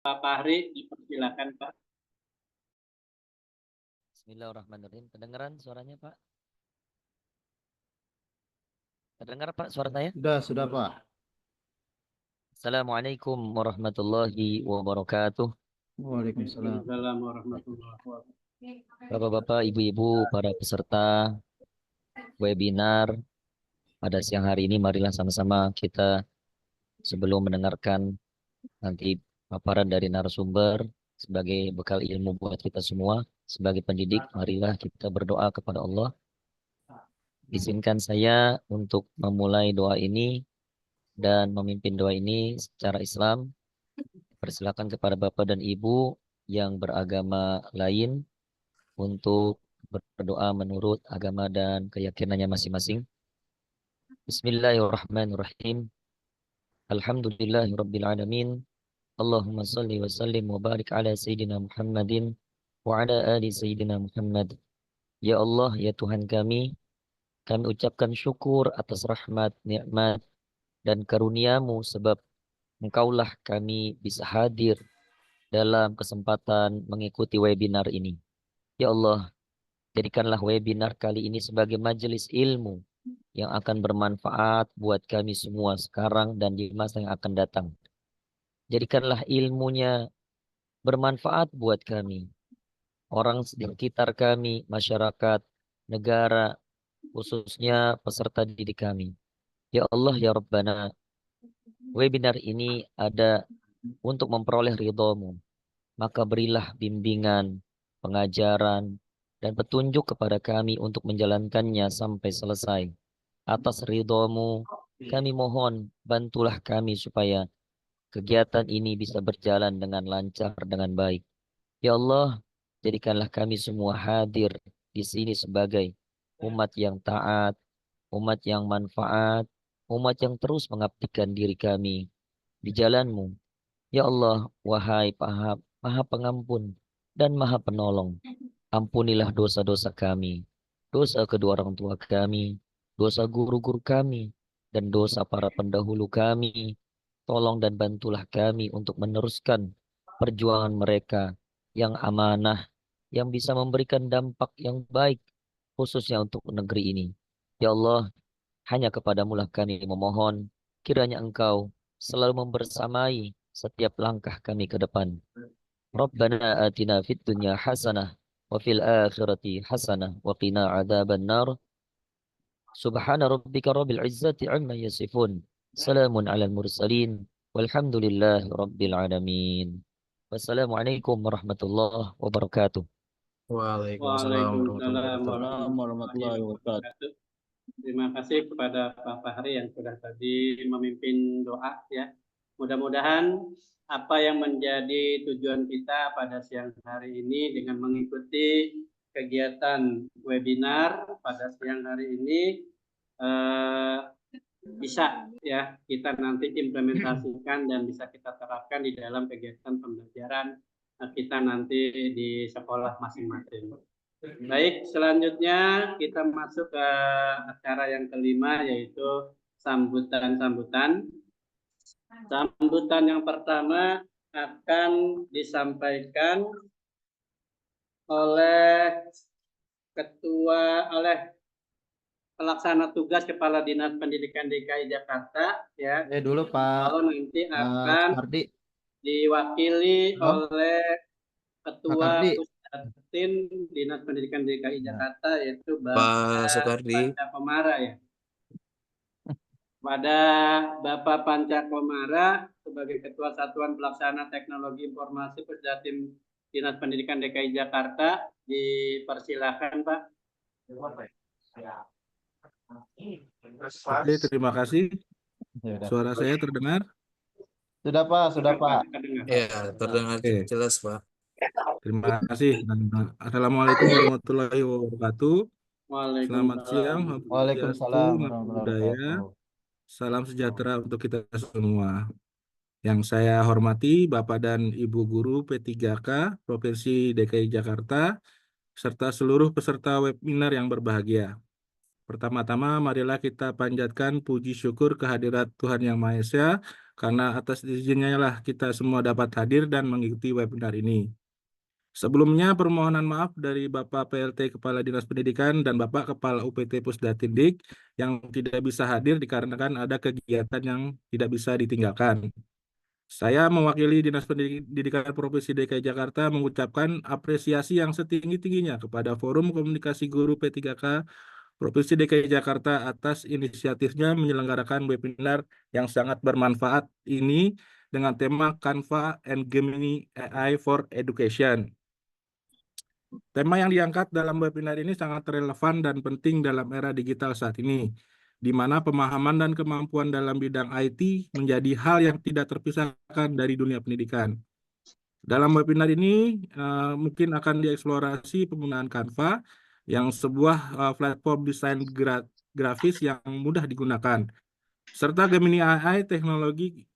Pak Fahri, dipersilakan Pak. Bismillahirrahmanirrahim. Kedengaran suaranya Pak? Terdengar Pak suara saya? Sudah Pak. Assalamualaikum warahmatullahi wabarakatuh. Waalaikumsalam. Waalaikumsalam warahmatullahi wabarakatuh. Bapak-bapak, ibu-ibu, para peserta webinar pada siang hari ini, marilah sama-sama kita sebelum mendengarkan nanti paparan dari narasumber sebagai bekal ilmu buat kita semua, sebagai pendidik, marilah kita berdoa kepada Allah. Izinkan saya untuk memulai doa ini dan memimpin doa ini secara Islam. Persilakan kepada Bapak dan Ibu yang beragama lain untuk berdoa menurut agama dan keyakinannya masing-masing. Bismillahirrahmanirrahim. Alhamdulillahirabbil alamin. Allahumma shalli wa sallim wa barik ala sayyidina Muhammadin wa ala ali sayyidina Muhammad. Ya Allah, ya Tuhan kami ucapkan syukur atas rahmat, nikmat dan karunia-Mu sebab Engkaulah kami bisa hadir dalam kesempatan mengikuti webinar ini. Ya Allah, jadikanlah webinar kali ini sebagai majelis ilmu yang akan bermanfaat buat kami semua sekarang dan di masa yang akan datang. Jadikanlah ilmunya bermanfaat buat kami, orang sekitar kami, masyarakat, negara, khususnya peserta didik kami. Ya Allah, ya Rabbana, webinar ini ada untuk memperoleh ridho-Mu. Maka berilah bimbingan, pengajaran, dan petunjuk kepada kami untuk menjalankannya sampai selesai. Atas ridho-Mu, kami mohon bantulah kami supaya kegiatan ini bisa berjalan dengan lancar, dengan baik. Ya Allah, jadikanlah kami semua hadir di sini sebagai umat yang taat, umat yang manfaat, umat yang terus mengabdikan diri kami di jalan-Mu. Ya Allah, wahai Maha Pengampun dan Maha Penolong, ampunilah dosa-dosa kami, dosa kedua orang tua kami, dosa guru-guru kami, dan dosa para pendahulu kami. Tolong dan bantulah kami untuk meneruskan perjuangan mereka yang amanah, yang bisa memberikan dampak yang baik, khususnya untuk negeri ini. Ya Allah, hanya kepadamu lah kami memohon, kiranya Engkau selalu membersamai setiap langkah kami ke depan. Rabbana atina fid dunya hasanah wa fil akhirati hasanah wa qina adzabannar. Subhana rabbika rabbil izzati amma yasifun. Salamun alal mursalin. Walhamdulillahi rabbil alamin. Wassalamualaikum warahmatullahi wabarakatuh. Waalaikumsalam Waalaikumsalam warahmatullahi warahmatullahi wabarakatuh. wabarakatuh. Terima kasih kepada Pak Fahri yang sudah tadi memimpin doa ya. Mudah-mudahan apa yang menjadi tujuan kita pada siang hari ini dengan mengikuti kegiatan webinar pada siang hari ini eh, bisa ya kita nanti implementasikan dan bisa kita terapkan di dalam kegiatan pembelajaran kita nanti di sekolah masing-masing. Baik, selanjutnya kita masuk ke acara yang kelima yaitu sambutan-sambutan. Sambutan yang pertama akan disampaikan oleh pelaksana tugas Kepala Dinas Pendidikan DKI Jakarta ya. Dulu Pak Kalau nanti akan Sukardi. diwakili oleh Ketua Sukardi. Pusdatin Dinas Pendidikan DKI Jakarta yaitu Pak Sukardi. Panca Komara ya. Pada Bapak Panca Komara sebagai Ketua Satuan Pelaksana Teknologi Informasi Pusdatin Dinas Pendidikan DKI Jakarta, dipersilakan Pak. Oke, terima kasih. Suara saya terdengar? Sudah Pak. Ya, terdengar Oke. jelas Pak. Terima kasih. Assalamualaikum warahmatullahi wabarakatuh. Selamat siang. Waalaikumsalam Namo Buddhaya. Salam sejahtera untuk kita semua. Yang saya hormati Bapak dan Ibu Guru P3K Provinsi DKI Jakarta, serta seluruh peserta webinar yang berbahagia. Pertama-tama marilah kita panjatkan puji syukur kehadirat Tuhan Yang Maha Esa karena atas izinnya lah kita semua dapat hadir dan mengikuti webinar ini. Sebelumnya, permohonan maaf dari Bapak PLT Kepala Dinas Pendidikan dan Bapak Kepala UPT Pusdatindik yang tidak bisa hadir dikarenakan ada kegiatan yang tidak bisa ditinggalkan. Saya mewakili Dinas Pendidikan Provinsi DKI Jakarta mengucapkan apresiasi yang setinggi-tingginya kepada Forum Komunikasi Guru P3K Provinsi DKI Jakarta atas inisiatifnya menyelenggarakan webinar yang sangat bermanfaat ini dengan tema Canva and Gemini AI for Education. Tema yang diangkat dalam webinar ini sangat relevan dan penting dalam era digital saat ini, di mana pemahaman dan kemampuan dalam bidang IT menjadi hal yang tidak terpisahkan dari dunia pendidikan. Dalam webinar ini mungkin akan dieksplorasi penggunaan Canva yang sebuah platform desain grafis yang mudah digunakan, serta Gemini AI, teknologi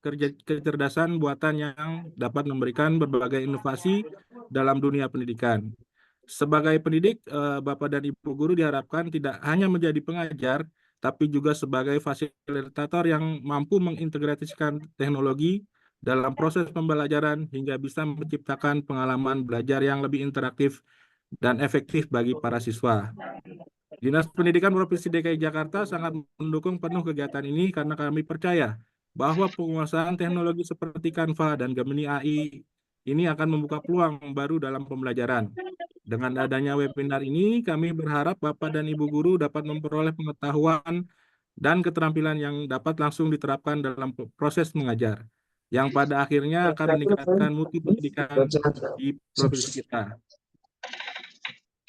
kecerdasan buatan yang dapat memberikan berbagai inovasi dalam dunia pendidikan. Sebagai pendidik, Bapak dan Ibu guru diharapkan tidak hanya menjadi pengajar, tapi juga sebagai fasilitator yang mampu mengintegrasikan teknologi dalam proses pembelajaran hingga bisa menciptakan pengalaman belajar yang lebih interaktif dan efektif bagi para siswa. Dinas Pendidikan Provinsi DKI Jakarta sangat mendukung penuh kegiatan ini karena kami percaya bahwa penguasaan teknologi seperti Canva dan Gemini AI ini akan membuka peluang baru dalam pembelajaran. Dengan adanya webinar ini, kami berharap Bapak dan Ibu guru dapat memperoleh pengetahuan dan keterampilan yang dapat langsung diterapkan dalam proses mengajar, yang pada akhirnya akan meningkatkan mutu pendidikan di provinsi kita.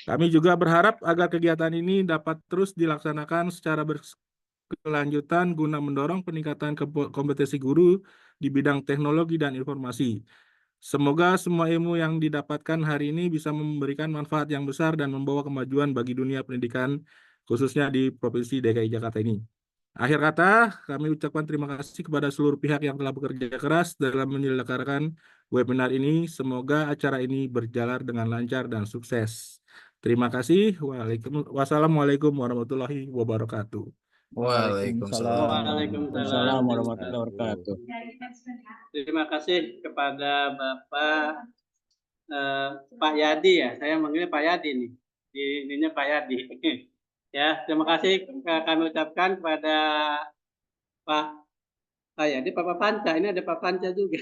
Kami juga berharap agar kegiatan ini dapat terus dilaksanakan secara berkelanjutan guna mendorong peningkatan kompetensi guru di bidang teknologi dan informasi. Semoga semua ilmu yang didapatkan hari ini bisa memberikan manfaat yang besar dan membawa kemajuan bagi dunia pendidikan, khususnya di Provinsi DKI Jakarta ini. Akhir kata, kami ucapkan terima kasih kepada seluruh pihak yang telah bekerja keras dalam menyelenggarakan webinar ini. Semoga acara ini berjalan dengan lancar dan sukses. Terima kasih. Wassalamualaikum warahmatullahi wabarakatuh. Waalaikumsalam. Waalaikumsalam warahmatullahi wabarakatuh. Terima kasih kepada Bapak Pak Yadi ya. Saya manggilnya Pak Yadi nih. Ininya Pak Yadi. Ya, terima kasih kami ucapkan kepada Pak Yadi, Pak Panca. Ini ada Pak Panca juga.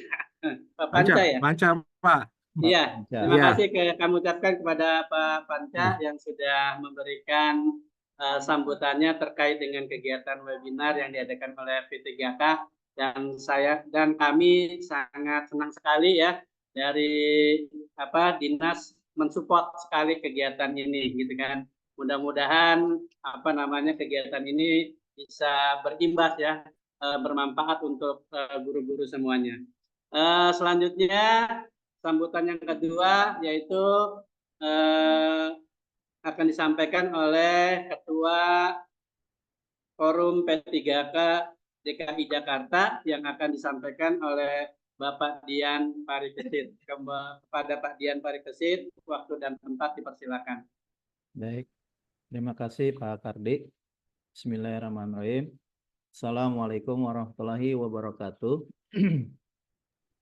Pak Panca ya. Panca, Pak. Iya, terima Iya. kasih kami ucapkan kepada Pak Panca yang sudah memberikan sambutannya terkait dengan kegiatan webinar yang diadakan oleh P3K, dan saya dan kami sangat senang sekali ya dari dinas mensupport sekali kegiatan ini gitu kan. Mudah-mudahan kegiatan ini bisa berimbas ya, bermanfaat untuk guru-guru semuanya. Selanjutnya sambutan yang kedua yaitu akan disampaikan oleh Ketua Forum P3K DKI Jakarta yang akan disampaikan oleh Bapak Dian Parikesit. Kepada Pak Dian Parikesit, waktu dan tempat dipersilakan. Baik, terima kasih Pak Kardi. Bismillahirrahmanirrahim. Assalamualaikum warahmatullahi wabarakatuh.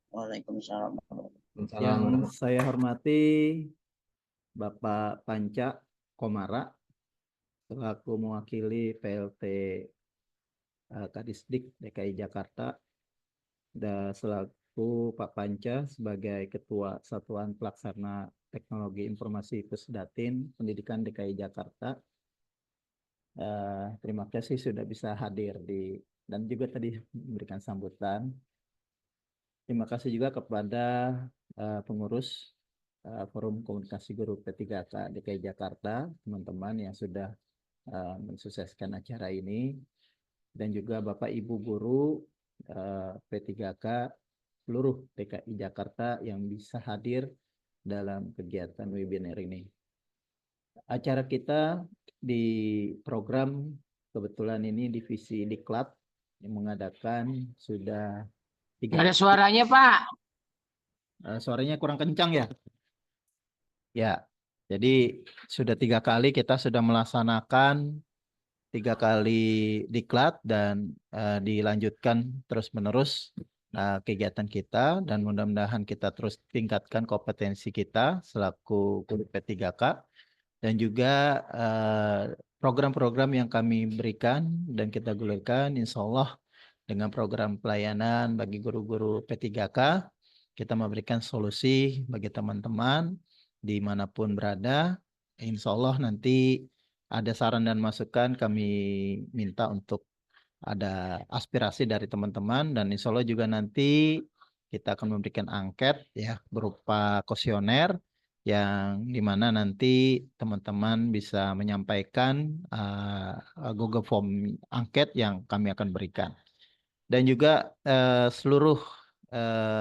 Waalaikumsalam. Yang saya hormati Bapak Panca Komara selaku mewakili PLT Kadisdik DKI Jakarta dan selaku Pak Panca sebagai Ketua Satuan Pelaksana Teknologi Informasi Pusdatin Pendidikan DKI Jakarta. Terima kasih sudah bisa hadir dan juga tadi memberikan sambutan. Terima kasih juga kepada pengurus Forum Komunikasi Guru P3K DKI Jakarta, teman-teman yang sudah mensukseskan acara ini, dan juga Bapak Ibu Guru P3K seluruh DKI Jakarta yang bisa hadir dalam kegiatan webinar ini. Acara kita di program kebetulan ini divisi Diklat yang mengadakan sudah 3. Ada suaranya Pak. Suaranya kurang kencang ya? Ya, jadi sudah 3 kali kita sudah melaksanakan 3 kali diklat dan dilanjutkan terus-menerus kegiatan kita, dan mudah-mudahan kita terus tingkatkan kompetensi kita selaku guru P3K, dan juga program-program yang kami berikan dan kita gulirkan, insya Allah dengan program pelayanan bagi guru-guru P3K, kita memberikan solusi bagi teman-teman dimanapun berada. Insya Allah nanti ada saran dan masukan, kami minta untuk ada aspirasi dari teman-teman, dan insya Allah juga nanti kita akan memberikan angket ya berupa kuesioner yang dimana nanti teman-teman bisa menyampaikan Google Form angket yang kami akan berikan. Dan juga seluruh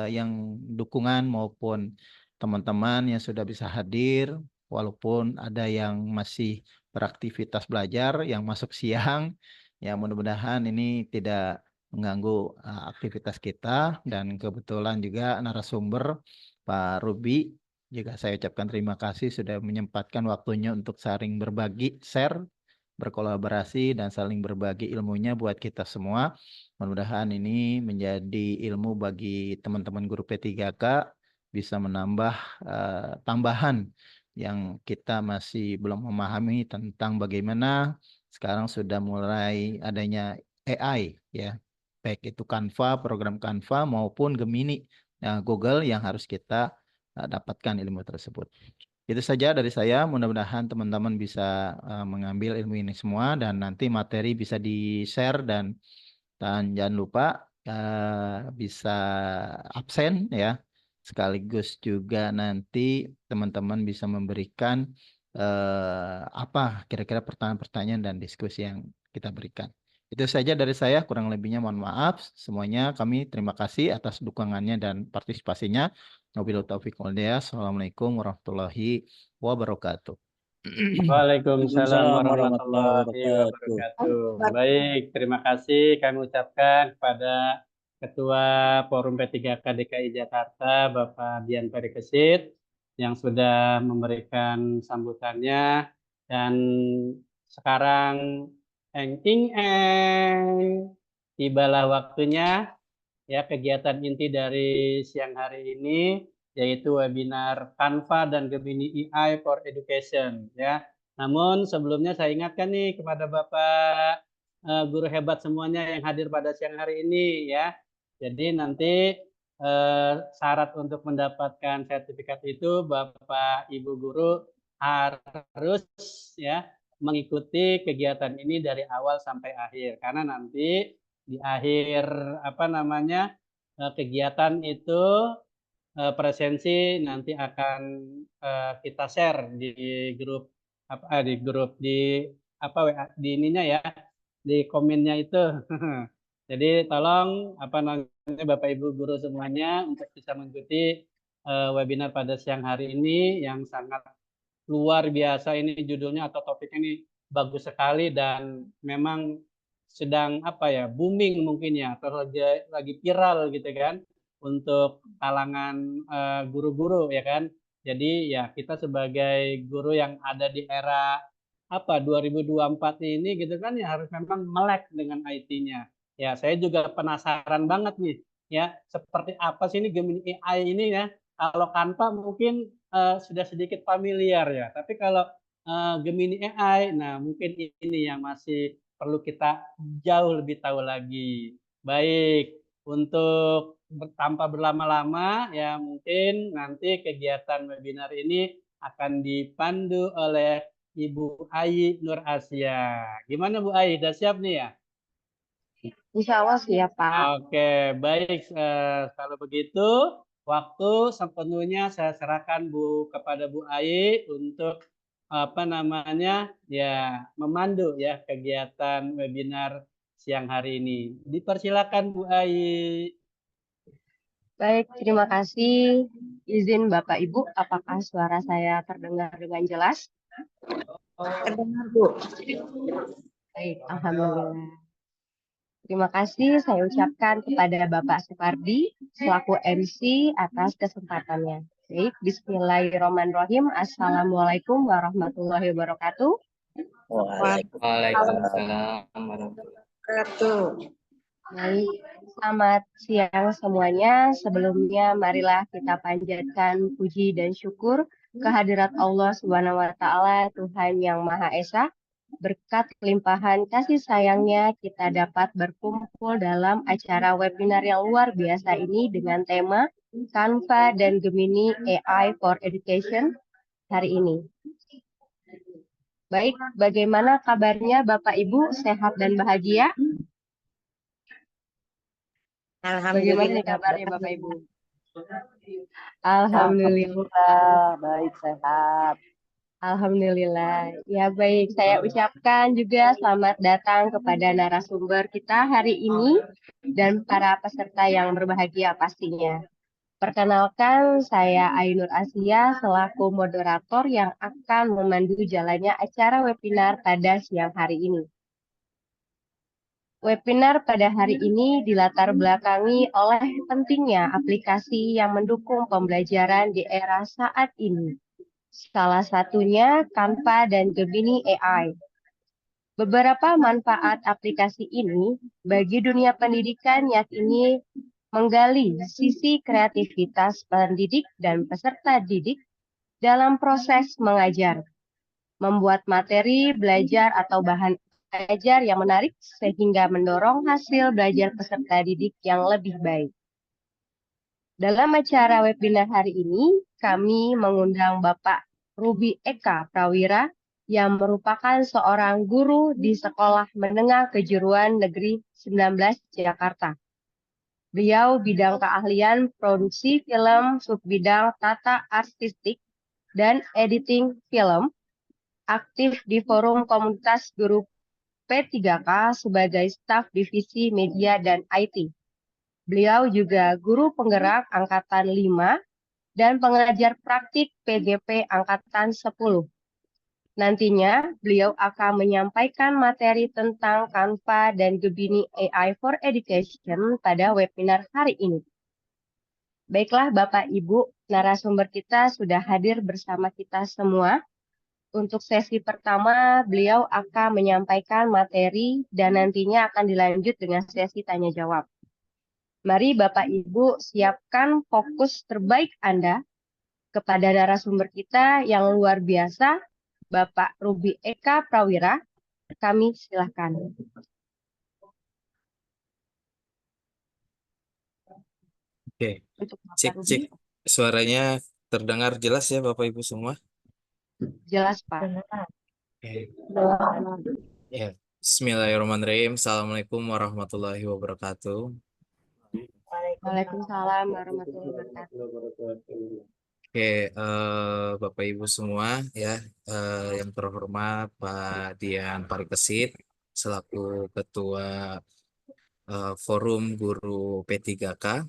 yang dukungan maupun teman-teman yang sudah bisa hadir, walaupun ada yang masih beraktivitas belajar, yang masuk siang, ya mudah-mudahan ini tidak mengganggu aktivitas kita. Dan kebetulan juga narasumber Pak Ruby, juga saya ucapkan terima kasih sudah menyempatkan waktunya untuk saling berbagi, share, berkolaborasi, dan saling berbagi ilmunya buat kita semua. Mudah-mudahan ini menjadi ilmu bagi teman-teman guru P3K, bisa menambah tambahan yang kita masih belum memahami tentang bagaimana sekarang sudah mulai adanya AI ya, baik itu Canva, program Canva maupun Gemini Google yang harus kita dapatkan ilmu tersebut. Itu saja dari saya, mudah-mudahan teman-teman bisa mengambil ilmu ini semua, dan nanti materi bisa di-share, dan jangan lupa bisa absen ya. Sekaligus juga nanti teman-teman bisa memberikan apa kira-kira pertanyaan-pertanyaan dan diskusi yang kita berikan. Itu saja dari saya, kurang lebihnya mohon maaf. Semuanya kami terima kasih atas dukungannya dan partisipasinya. Wabillahi taufiq wal hidayah. Assalamualaikum warahmatullahi wabarakatuh. Waalaikumsalam warahmatullahi warahmatullahi wabarakatuh. wabarakatuh. Baik, terima kasih kami ucapkan kepada Ketua Forum P3K DKI Jakarta, Bapak Dian Parikesit, yang sudah memberikan sambutannya. Dan sekarang tibalah waktunya ya kegiatan inti dari siang hari ini, yaitu webinar Canva dan Gemini AI for Education ya. Namun sebelumnya saya ingatkan nih kepada Bapak guru hebat semuanya yang hadir pada siang hari ini ya. Jadi nanti syarat untuk mendapatkan sertifikat itu Bapak Ibu guru harus ya mengikuti kegiatan ini dari awal sampai akhir, karena nanti di akhir kegiatan itu presensi nanti akan kita share di grup WA di ininya ya, di komennya itu. Jadi tolong Bapak Ibu guru semuanya untuk bisa mengikuti webinar pada siang hari ini yang sangat luar biasa. Ini judulnya atau topiknya ini bagus sekali, dan memang sedang booming mungkin ya, atau lagi viral gitu kan untuk kalangan guru-guru ya kan. Jadi ya kita sebagai guru yang ada di era 2024 ini gitu kan ya, harus memang melek dengan IT-nya. Ya, saya juga penasaran banget nih ya, seperti apa sih ini Gemini AI ini ya. Kalau Canva mungkin sudah sedikit familiar ya, tapi kalau Gemini AI, nah mungkin ini yang masih perlu kita jauh lebih tahu lagi. Baik, untuk tanpa berlama-lama ya, mungkin nanti kegiatan webinar ini akan dipandu oleh Ibu Ai Nur Asia. Gimana Bu Ai, sudah siap nih ya? Insya Allah siap, Pak. Oke, baik. Kalau begitu, waktu sepenuhnya saya serahkan kepada Bu Ai untuk memandu ya kegiatan webinar siang hari ini. Dipersilakan Bu Ai. Baik, terima kasih. Izin Bapak Ibu, apakah suara saya terdengar dengan jelas? Terdengar, Bu. Baik, alhamdulillah. Terima kasih saya ucapkan kepada Bapak Supardi selaku MC atas kesempatannya. Baik, bismillahirrahmanirrahim. Assalamualaikum warahmatullahi wabarakatuh. Waalaikumsalam warahmatullahi wabarakatuh. Baik, selamat siang semuanya. Sebelumnya marilah kita panjatkan puji dan syukur kehadirat Allah Subhanahu wa taala, Tuhan yang Maha Esa. Berkat limpahan kasih sayangnya kita dapat berkumpul dalam acara webinar yang luar biasa ini dengan tema Canva dan Gemini AI for Education hari ini. Baik, bagaimana kabarnya Bapak Ibu? Sehat dan bahagia? Bagaimana nih kabarnya Bapak Ibu? Alhamdulillah. Baik, sehat. Alhamdulillah. Ya baik, saya ucapkan juga selamat datang kepada narasumber kita hari ini dan para peserta yang berbahagia pastinya. Perkenalkan, saya Ainur Asia selaku moderator yang akan memandu jalannya acara webinar pada siang hari ini. Webinar pada hari ini dilatar belakangi oleh pentingnya aplikasi yang mendukung pembelajaran di era saat ini. Salah satunya Canva dan Gemini AI. Beberapa manfaat aplikasi ini bagi dunia pendidikan yakni menggali sisi kreativitas pendidik dan peserta didik dalam proses mengajar, membuat materi belajar atau bahan ajar yang menarik sehingga mendorong hasil belajar peserta didik yang lebih baik. Dalam acara webinar hari ini, kami mengundang Bapak Ruby Eka Prawira yang merupakan seorang guru di Sekolah Menengah Kejuruan Negeri 19 Jakarta. Beliau bidang keahlian produksi film, subbidang tata artistik, dan editing film, aktif di forum komunitas guru P3K sebagai staf divisi media dan IT. Beliau juga guru penggerak Angkatan 5 dan pengajar praktik PGP Angkatan 10. Nantinya, beliau akan menyampaikan materi tentang Canva dan Gemini AI for Education pada webinar hari ini. Baiklah Bapak Ibu, narasumber kita sudah hadir bersama kita semua. Untuk sesi pertama, beliau akan menyampaikan materi dan nantinya akan dilanjut dengan sesi tanya jawab. Mari Bapak Ibu siapkan fokus terbaik Anda kepada narasumber kita yang luar biasa, Bapak Ruby Eka Prawira. Kami silakan. Oke, Untuk Bapak cek Ruby, cek suaranya terdengar jelas ya Bapak Ibu semua. jelas Pak. Oke. Ya, Bismillahirrahmanirrahim. Assalamualaikum warahmatullahi wabarakatuh. Waalaikumsalam warahmatullahi wabarakatuh. Oke, Bapak Ibu semua ya, yang terhormat Pak Dian Parikesit selaku Ketua Forum Guru P3K.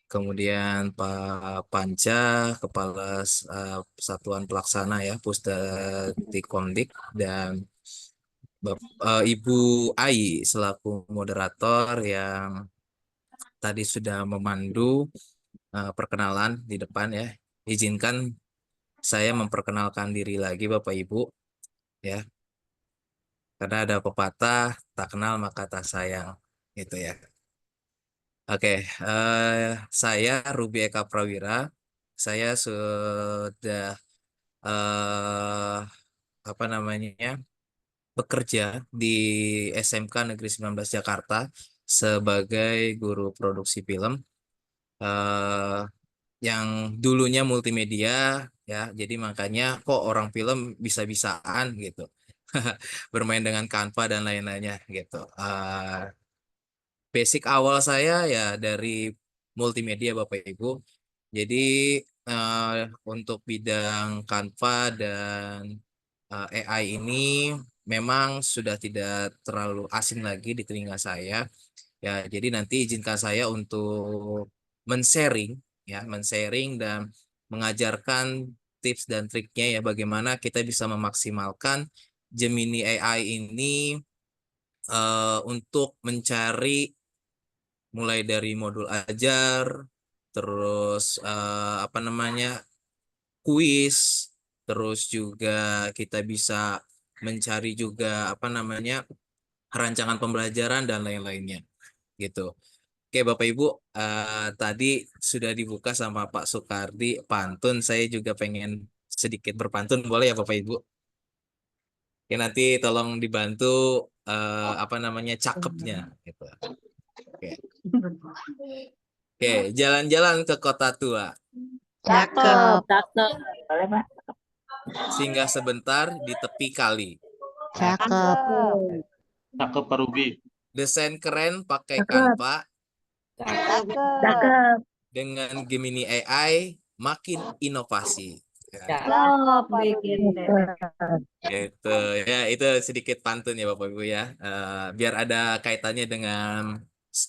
Kemudian Pak Panca, Kepala Satuan Pelaksana ya, Pusdatikomdik, dan Ibu Ai selaku moderator yang tadi sudah memandu perkenalan di depan ya. Izinkan saya memperkenalkan diri lagi Bapak Ibu ya. Karena ada pepatah, tak kenal maka tak sayang gitu ya. Oke, saya Ruby Eka Prawira. Saya sudah apa namanya bekerja di SMK Negeri 19 Jakarta sebagai guru produksi film yang dulunya multimedia ya. Jadi makanya kok orang film bisa-bisaan gitu bermain dengan Canva dan lain-lainnya gitu. Basic awal saya ya dari multimedia Bapak Ibu. Jadi untuk bidang Canva dan AI ini memang sudah tidak terlalu asing lagi di telinga saya. Ya, jadi nanti izinkan saya untuk men-sharing ya, men-sharing dan mengajarkan tips dan triknya ya bagaimana kita bisa memaksimalkan Gemini AI ini untuk mencari mulai dari modul ajar, terus apa namanya kuis, terus juga kita bisa mencari juga apa namanya rancangan pembelajaran dan lain-lainnya. gitu. Oke Bapak Ibu, tadi sudah dibuka sama Pak Soekardi pantun, saya juga pengen sedikit berpantun, boleh ya Bapak Ibu? Oke, nanti tolong dibantu apa namanya cakepnya gitu. Oke. Oke, jalan-jalan ke kota tua, Cakep. Cakep. Boleh, Pak? singgah sebentar di tepi kali. Cakep. Cakep Pak Ruby. Desain keren pakai Cakep. Canva, Cakep. dengan Gemini AI makin inovasi. Ya, Cakep bikin deh. gitu ya, itu sedikit pantun ya Bapak Ibu ya. Biar ada kaitannya dengan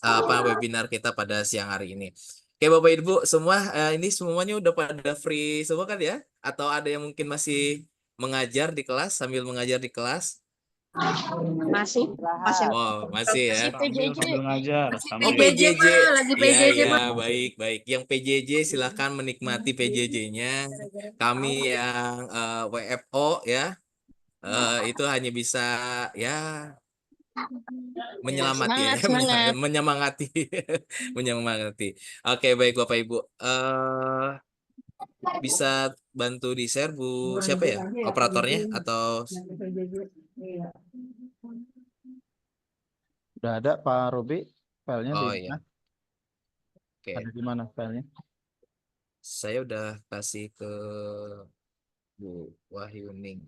apa webinar kita pada siang hari ini. Oke Bapak Ibu semua, ini semuanya udah pada free semua kan ya? Atau ada yang mungkin masih mengajar di kelas, sambil mengajar di kelas? Masih. Oh, masih ya. Sambil ngajar. Oh, Sambil. PJJ. lagi Iya, PJJ, iya, Pak. baik, baik. Yang PJJ silahkan menikmati PJJ-nya. Kami yang WFO ya, itu hanya bisa ya menyelamati ya, Semangat. menyemangati, menyemangati. Oke, baik Bapak Ibu. Bisa bantu di share Bu siapa ya? Operatornya atau Udah ada Pak Robi, filenya di oh mana? iya. Oke, Ada di mana filenya? saya udah kasih ke Bu Wahyuning.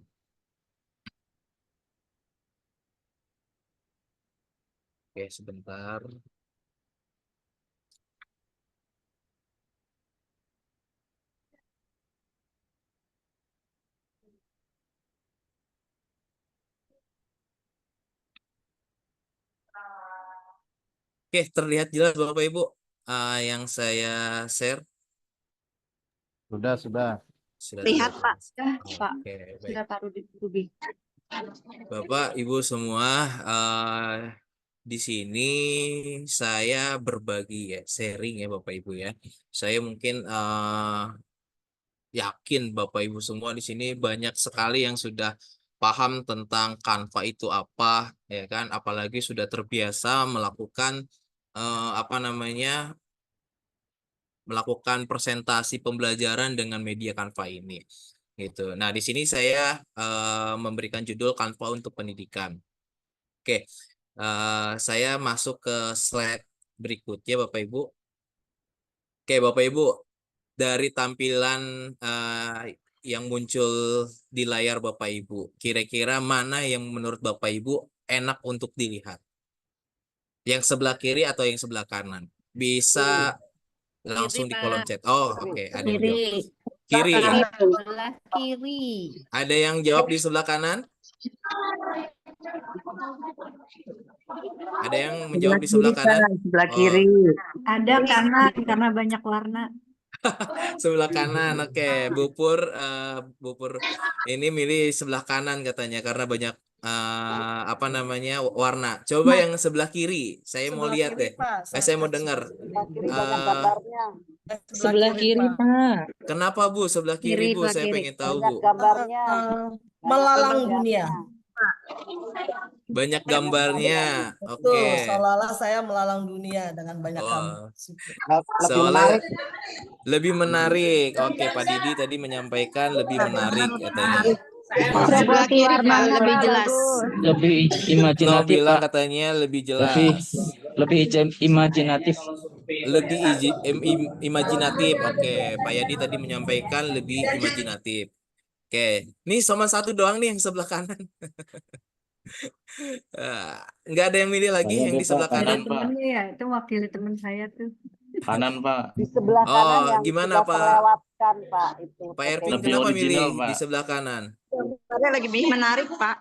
Oke, sebentar. Oke, terlihat jelas Bapak Ibu yang saya share. Sudah. Sudah Lihat, terlihat Pak. jelas. Pak. Oke, baik. Sudah Pak Ruby. Bapak, Ibu semua, di sini saya berbagi ya, sharing ya Bapak Ibu ya. Saya mungkin yakin Bapak Ibu semua di sini banyak sekali yang sudah paham tentang Canva itu apa, ya kan? Apalagi sudah terbiasa melakukan apa namanya, melakukan presentasi pembelajaran dengan media Canva ini, gitu. Nah, di sini saya memberikan judul Canva untuk pendidikan. Oke, saya masuk ke slide berikutnya, Bapak Ibu. Oke, Bapak Ibu, dari tampilan yang muncul di layar Bapak Ibu, kira-kira mana yang menurut Bapak Ibu enak untuk dilihat? Yang sebelah kiri atau yang sebelah kanan? Bisa langsung di kolom chat. Oh, oke, ada yang jawab. Kiri. Sebelah kiri. Ada yang jawab di sebelah kanan? Ada yang menjawab di sebelah kanan? Sebelah Oh, kiri. Ada kanan karena banyak warna. sebelah kanan. Oke, Bu Pur ini milih sebelah kanan katanya karena banyak apa namanya warna. Coba yang sebelah kiri. Saya mau lihat deh. Saya mau dengar. Sebelah kiri, Pak. Kenapa Bu sebelah kiri Bu? Saya pengen tahu Bu. Gambarnya. Melalang dunia. Banyak gambarnya. Betul, Oke. seolah-olah saya melalang dunia dengan banyak gambar. Soalnya lebih menarik. Oke, Pak Didi tadi menyampaikan lebih menarik katanya. Sebelah kiri Pak lebih jelas. Lebih imajinatif Nobila Pak. katanya lebih jelas. Lebih imajinatif. Lebih imajinatif. Oke, Pak Yadi tadi menyampaikan lebih imajinatif. Oke, ini cuma satu doang nih yang sebelah kanan. Nggak ada yang milih lagi yang di sebelah kanan. Temennya ya, itu wakili teman saya tuh. Kanan Pak. Di sebelah kanan yang Gimana sudah Pak? terlewatkan, Pak. Itu. Pak Ervin Lebih kenapa original, milih Pak. di sebelah kanan? Lebih menarik Pak.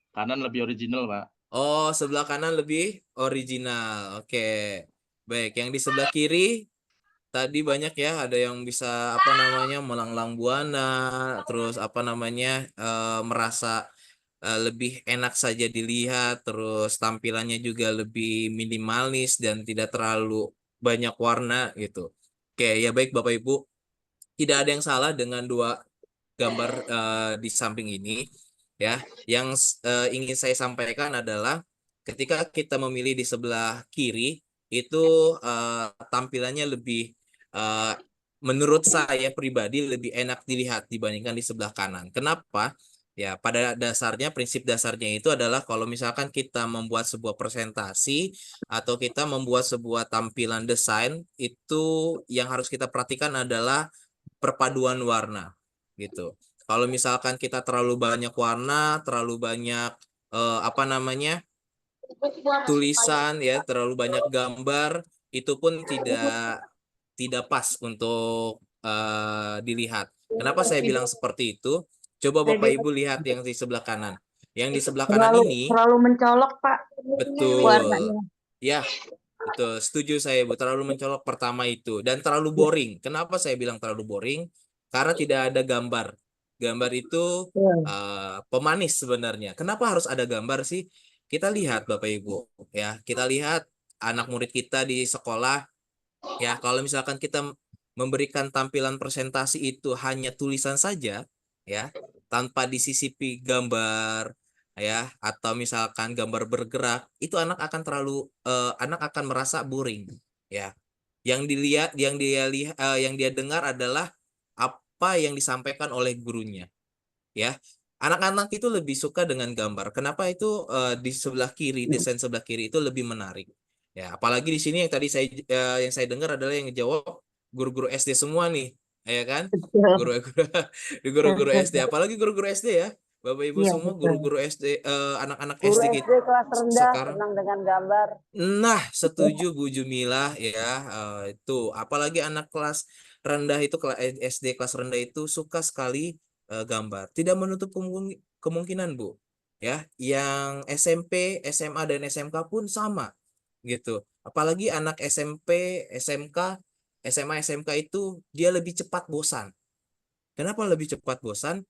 Kanan lebih original Pak. Oh, sebelah kanan lebih original. Oke. Baik, yang di sebelah kiri tadi banyak ya, ada yang bisa apa namanya melanglang buana, terus apa namanya merasa lebih enak saja dilihat, terus tampilannya juga lebih minimalis dan tidak terlalu banyak warna gitu. Oke, ya baik Bapak Ibu, tidak ada yang salah dengan dua gambar di samping ini ya. Yang ingin saya sampaikan adalah ketika kita memilih di sebelah kiri itu tampilannya lebih menurut saya pribadi lebih enak dilihat dibandingkan di sebelah kanan. Kenapa? Ya, pada dasarnya prinsip dasarnya itu adalah kalau misalkan kita membuat sebuah presentasi atau kita membuat sebuah tampilan desain, itu yang harus kita perhatikan adalah perpaduan warna gitu. Kalau misalkan kita terlalu banyak warna, terlalu banyak apa namanya? Tulisan ya, terlalu banyak gambar, itu pun tidak pas untuk dilihat. Kenapa saya bilang seperti itu? Coba Bapak Ibu lihat yang di sebelah kanan. Yang di sebelah kanan ini terlalu mencolok, Pak. betul. Warnanya. Ya, betul. Setuju saya, Bu. Terlalu mencolok pertama itu dan terlalu boring. Kenapa saya bilang terlalu boring? Karena tidak ada gambar. Gambar itu pemanis sebenarnya. Kenapa harus ada gambar sih? Kita lihat Bapak Ibu, ya. Kita lihat anak murid kita di sekolah, ya. Kalau misalkan kita memberikan tampilan presentasi itu hanya tulisan saja, ya, tanpa disisipi gambar, ya, atau misalkan gambar bergerak, itu anak akan merasa boring, ya. Yang dia dengar adalah apa yang disampaikan oleh gurunya, ya. Anak-anak itu lebih suka dengan gambar. Kenapa itu di sebelah kiri, desain sebelah kiri itu lebih menarik. Ya, apalagi di sini yang tadi yang saya dengar adalah yang jawab guru-guru SD semua nih, ya kan? Guru-guru SD, apalagi guru-guru SD ya. Bapak Ibu Iya, semua betul. guru-guru SD, anak-anak Guru SD SD kelas rendah sekarang. senang dengan gambar. Nah, setuju Bu Jumilah ya, itu apalagi anak kelas rendah itu SD kelas rendah itu suka sekali gambar. Tidak menutup kemungkinan Bu. Ya, yang SMP, SMA dan SMK pun sama gitu. Apalagi anak SMP, SMK, SMA, SMK itu dia lebih cepat bosan. Kenapa lebih cepat bosan?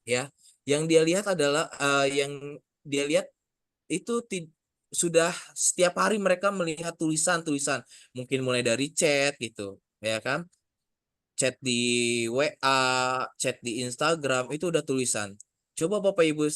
Ya, yang dia lihat adalah yang dia lihat itu sudah setiap hari mereka melihat tulisan-tulisan, mungkin mulai dari chat gitu, ya kan? Chat di WA, chat di Instagram itu udah tulisan. Coba Bapak Ibu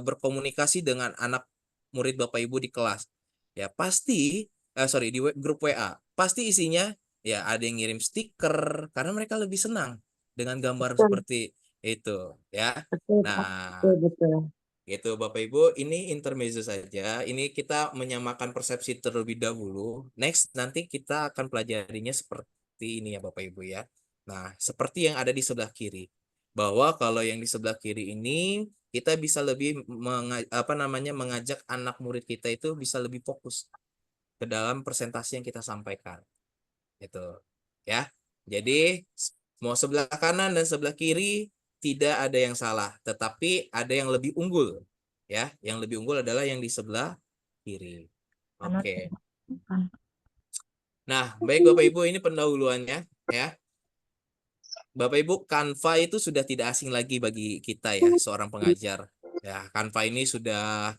berkomunikasi dengan anak murid Bapak Ibu di kelas. Ya, pasti sorry di grup WA. Pasti isinya ya ada yang ngirim stiker karena mereka lebih senang dengan gambar Betul, seperti itu, ya. betul, Pak. Nah, Betul, betul. gitu Bapak Ibu, ini intermezzo saja. Ini kita menyamakan persepsi terlebih dahulu. Next, nanti kita akan pelajarinya seperti ini ya Bapak Ibu ya. Nah, seperti yang ada di sebelah kiri. Bahwa kalau yang di sebelah kiri ini kita bisa lebih mengajak anak murid kita itu bisa lebih fokus ke dalam presentasi yang kita sampaikan. Gitu. Ya. Jadi mau sebelah kanan dan sebelah kiri tidak ada yang salah, tetapi ada yang lebih unggul. Ya, yang lebih unggul adalah yang di sebelah kiri. Oke. Nah, baik Bapak Ibu, ini pendahuluannya ya. Bapak Ibu, Canva itu sudah tidak asing lagi bagi kita ya, seorang pengajar. Ya, Canva ini sudah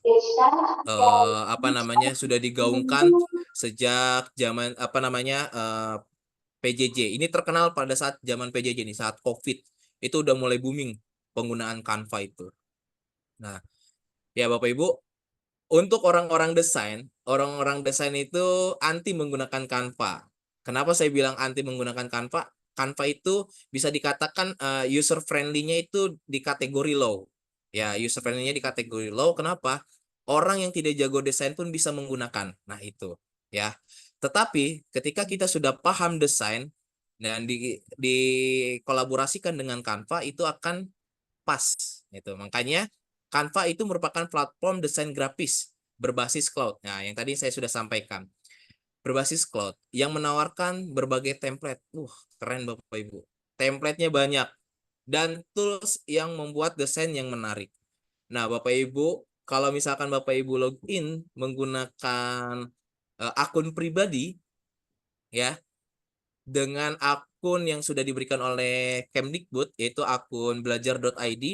sudah digaungkan sejak zaman PJJ. Ini terkenal pada saat zaman PJJ nih, saat COVID. Itu udah mulai booming penggunaan Canva itu. Nah, ya Bapak Ibu, untuk orang-orang desain itu anti menggunakan Canva. Kenapa saya bilang anti menggunakan Canva? Canva itu bisa dikatakan user friendly-nya itu di kategori low. Ya, user friendly-nya di kategori low. Kenapa? Orang yang tidak jago desain pun bisa menggunakan. Nah, itu ya. Tetapi ketika kita sudah paham desain dan dikolaborasikan dengan Canva itu akan pas itu. Makanya Canva itu merupakan platform desain grafis berbasis cloud. Nah, yang tadi saya sudah sampaikan. Berbasis cloud yang menawarkan berbagai template. Keren Bapak Ibu. Template-nya banyak dan tools yang membuat desain yang menarik. Nah, Bapak Ibu, kalau misalkan Bapak Ibu login menggunakan akun pribadi ya, dengan akun yang sudah diberikan oleh Kemdikbud yaitu akun belajar.id,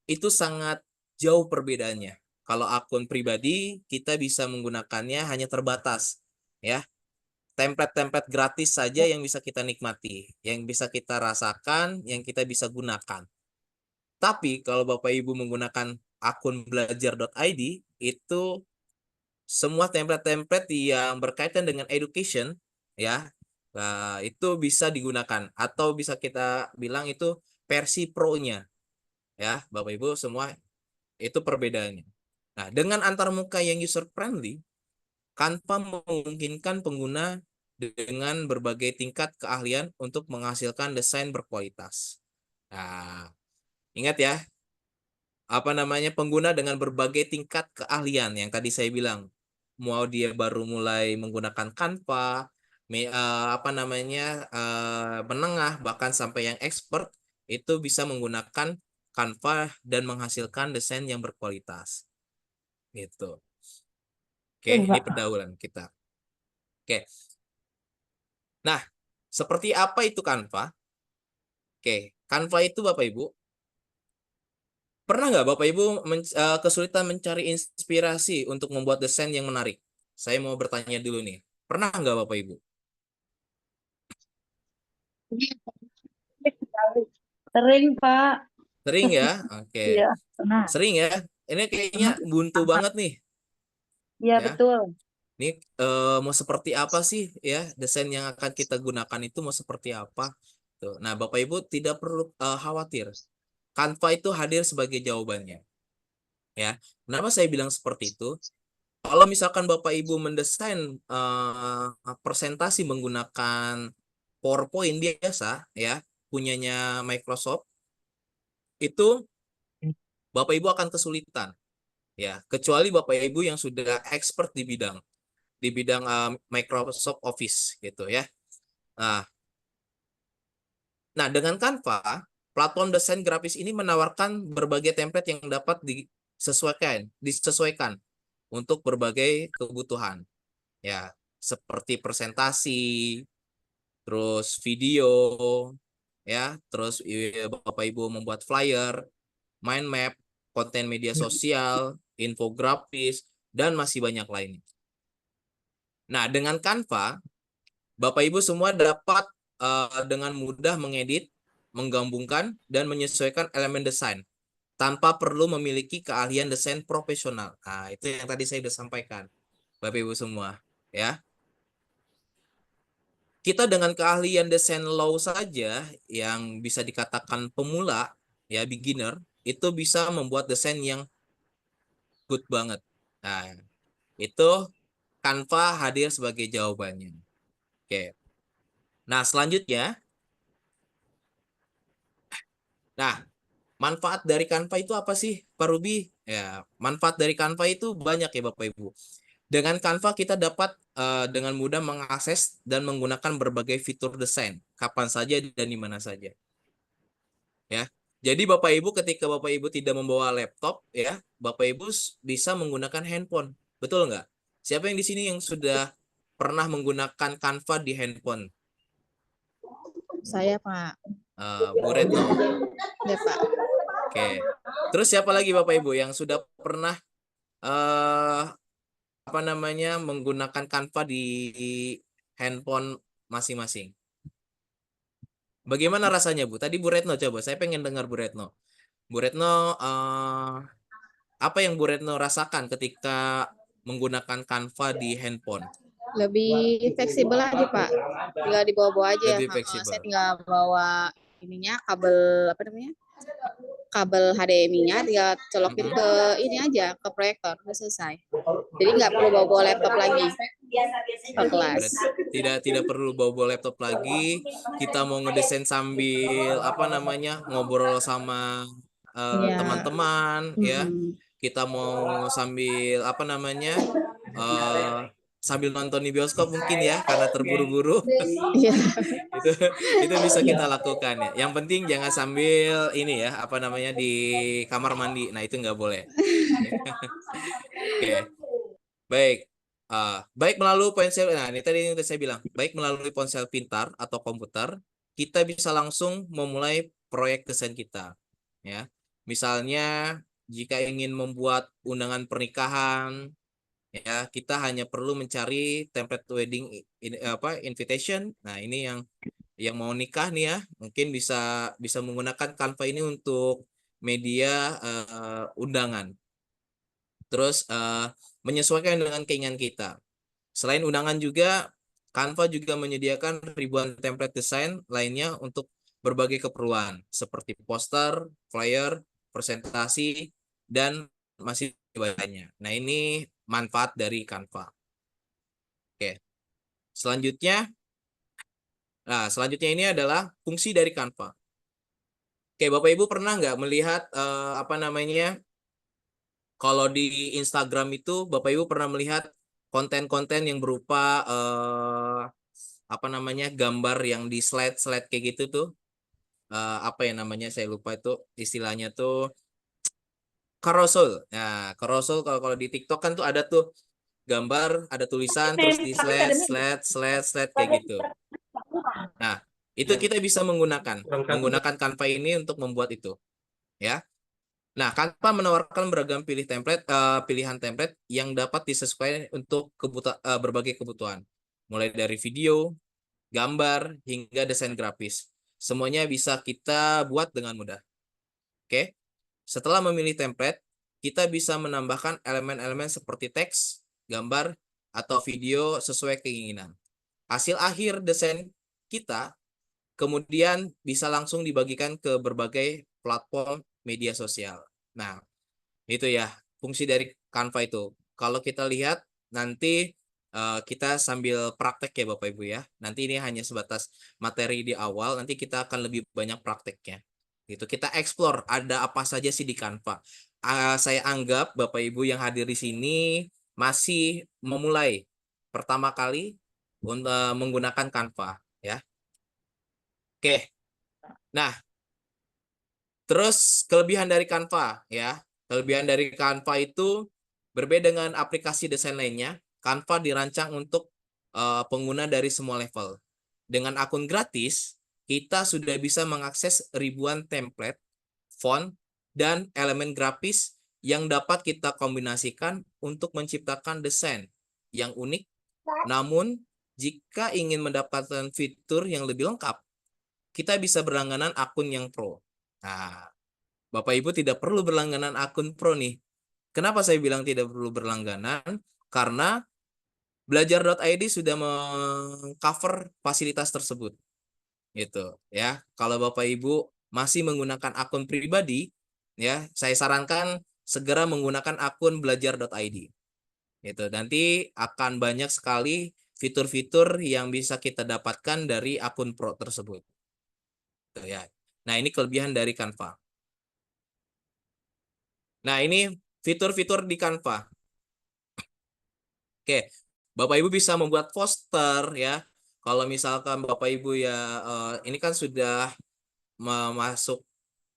itu sangat jauh perbedaannya. Kalau akun pribadi kita bisa menggunakannya hanya terbatas ya. Template-template gratis saja yang bisa kita nikmati, yang bisa kita rasakan, yang kita bisa gunakan. Tapi kalau Bapak Ibu menggunakan akun belajar.id itu semua template-template yang berkaitan dengan education ya, itu bisa digunakan atau bisa kita bilang itu versi pro-nya ya, Bapak Ibu semua itu perbedaannya. Nah, dengan antarmuka yang user friendly, Canva memungkinkan pengguna dengan berbagai tingkat keahlian untuk menghasilkan desain berkualitas. Nah, ingat ya, pengguna dengan berbagai tingkat keahlian yang tadi saya bilang, mau dia baru mulai menggunakan Canva, menengah bahkan sampai yang expert itu bisa menggunakan Canva dan menghasilkan desain yang berkualitas. Gitu. Oke, ini pergaulan kita. Oke. Nah, seperti apa itu Canva? Oke, Canva itu Bapak Ibu, pernah nggak Bapak Ibu kesulitan mencari inspirasi untuk membuat desain yang menarik? Saya mau bertanya dulu nih. Pernah nggak Bapak Ibu? Sering, Pak. Sering ya? Oke. Iya, pernah. Sering ya? Ini kayaknya buntu banget nih. Iya, Ya. betul. Ini mau seperti apa sih ya desain yang akan kita gunakan itu mau seperti apa? Tuh. Nah, Bapak Ibu tidak perlu khawatir. Canva itu hadir sebagai jawabannya. Ya. Kenapa saya bilang seperti itu? Kalau misalkan Bapak Ibu mendesain presentasi menggunakan PowerPoint biasa ya, punyanya Microsoft, itu Bapak Ibu akan kesulitan ya, kecuali Bapak Ibu yang sudah expert di bidang Microsoft Office gitu ya. Nah, dengan Canva, platform desain grafis ini menawarkan berbagai template yang dapat disesuaikan untuk berbagai kebutuhan. Ya, seperti presentasi, terus video, ya, terus Bapak Ibu membuat flyer, mind map, konten media sosial, infografis, dan masih banyak lainnya. Nah, dengan Canva, Bapak Ibu semua dapat dengan mudah mengedit, menggabungkan, dan menyesuaikan elemen desain tanpa perlu memiliki keahlian desain profesional. Nah, itu yang tadi saya sudah sampaikan, Bapak Ibu semua, ya. Kita dengan keahlian desain low saja yang bisa dikatakan pemula, ya beginner, itu bisa membuat desain yang good banget. Nah, itu Canva hadir sebagai jawabannya. Oke. Nah, selanjutnya, manfaat dari Canva itu apa sih, Pak Ruby? Ya, manfaat dari Canva itu banyak ya Bapak Ibu. Dengan Canva kita dapat dengan mudah mengakses dan menggunakan berbagai fitur desain kapan saja dan di mana saja. Ya. Jadi Bapak Ibu ketika Bapak Ibu tidak membawa laptop ya, Bapak Ibu bisa menggunakan handphone. Betul nggak? Siapa yang di sini yang sudah pernah menggunakan Canva di handphone? Saya, Pak. Bu Retno. Ya, Pak. Oke. Terus siapa lagi Bapak Ibu yang sudah pernah menggunakan Canva di handphone masing-masing? Bagaimana rasanya Bu? Tadi Bu Retno coba, saya pengen dengar Bu Retno. Bu Retno, apa yang Bu Retno rasakan ketika menggunakan Canva di handphone? Lebih fleksibel aja, Pak. Tinggal dibawa-bawa aja. Lebih fleksibel. Saya tinggal bawa ininya, kabel kabel HDMI-nya, tinggal colokin ke ini aja, ke proyektor, udah selesai. Jadi nggak perlu bawa laptop lagi ke kelas. Tidak perlu bawa laptop lagi. Kita mau ngedesain sambil ngobrol sama teman-teman ya. Kita mau sambil sambil nonton di bioskop mungkin ya karena terburu-buru. itu bisa kita lakukan ya. Yang penting jangan sambil ini ya di kamar mandi. Nah, itu nggak boleh. Oke. Baik. Baik melalui ponsel. Nah, ini tadi yang saya bilang, baik melalui ponsel pintar atau komputer, kita bisa langsung memulai proyek desain kita. Ya. Misalnya jika ingin membuat undangan pernikahan, ya kita hanya perlu mencari template wedding invitation. Nah, ini yang mau nikah nih ya, mungkin bisa menggunakan Canva ini untuk media undangan. terus menyesuaikan dengan keinginan kita. Selain undangan juga, Canva juga menyediakan ribuan template desain lainnya untuk berbagai keperluan seperti poster, flyer, presentasi, dan masih banyak. Nah, ini manfaat dari Canva. Oke. Selanjutnya, selanjutnya ini adalah fungsi dari Canva. Oke, Bapak Ibu pernah nggak melihat apa namanya? Kalau di Instagram itu Bapak Ibu pernah melihat konten-konten yang berupa apa namanya? Gambar yang di slide-slide kayak gitu tuh. Apa ya namanya? Saya lupa itu istilahnya tuh carousel. Nah, carousel kalau di TikTok kan tuh ada tuh gambar, ada tulisan, terus di slide kayak gitu. Nah, itu kita bisa menggunakan Canva ini untuk membuat itu, ya. Nah, Canva menawarkan beragam pilihan template yang dapat disesuaikan untuk berbagai kebutuhan, mulai dari video, gambar, hingga desain grafis. Semuanya bisa kita buat dengan mudah. Oke, setelah memilih template, kita bisa menambahkan elemen-elemen seperti teks, gambar, atau video sesuai keinginan. Hasil akhir desain kita kemudian bisa langsung dibagikan ke berbagai platform media sosial. Nah, itu ya fungsi dari Canva itu. Kalau kita lihat nanti kita sambil praktek ya Bapak Ibu ya. Nanti ini hanya sebatas materi di awal, nanti kita akan lebih banyak prakteknya. Gitu. Kita explore ada apa saja sih di Canva. Saya anggap Bapak Ibu yang hadir di sini masih memulai pertama kali untuk menggunakan Canva ya. Oke. Nah, terus kelebihan dari Canva ya. Kelebihan dari Canva itu berbeda dengan aplikasi desain lainnya. Canva dirancang untuk pengguna dari semua level. Dengan akun gratis, kita sudah bisa mengakses ribuan template, font, dan elemen grafis yang dapat kita kombinasikan untuk menciptakan desain yang unik. Namun, jika ingin mendapatkan fitur yang lebih lengkap, kita bisa berlangganan akun yang pro. Nah, Bapak Ibu tidak perlu berlangganan akun pro nih. Kenapa saya bilang tidak perlu berlangganan? Karena belajar.id sudah mengcover fasilitas tersebut. Gitu ya. Kalau Bapak Ibu masih menggunakan akun pribadi, ya, saya sarankan segera menggunakan akun belajar.id. Gitu. Nanti akan banyak sekali fitur-fitur yang bisa kita dapatkan dari akun pro tersebut. Gitu, ya. Nah, ini kelebihan dari Canva. Nah, ini fitur-fitur di Canva. Oke, Bapak Ibu bisa membuat poster ya. Kalau misalkan Bapak Ibu ya ini kan sudah masuk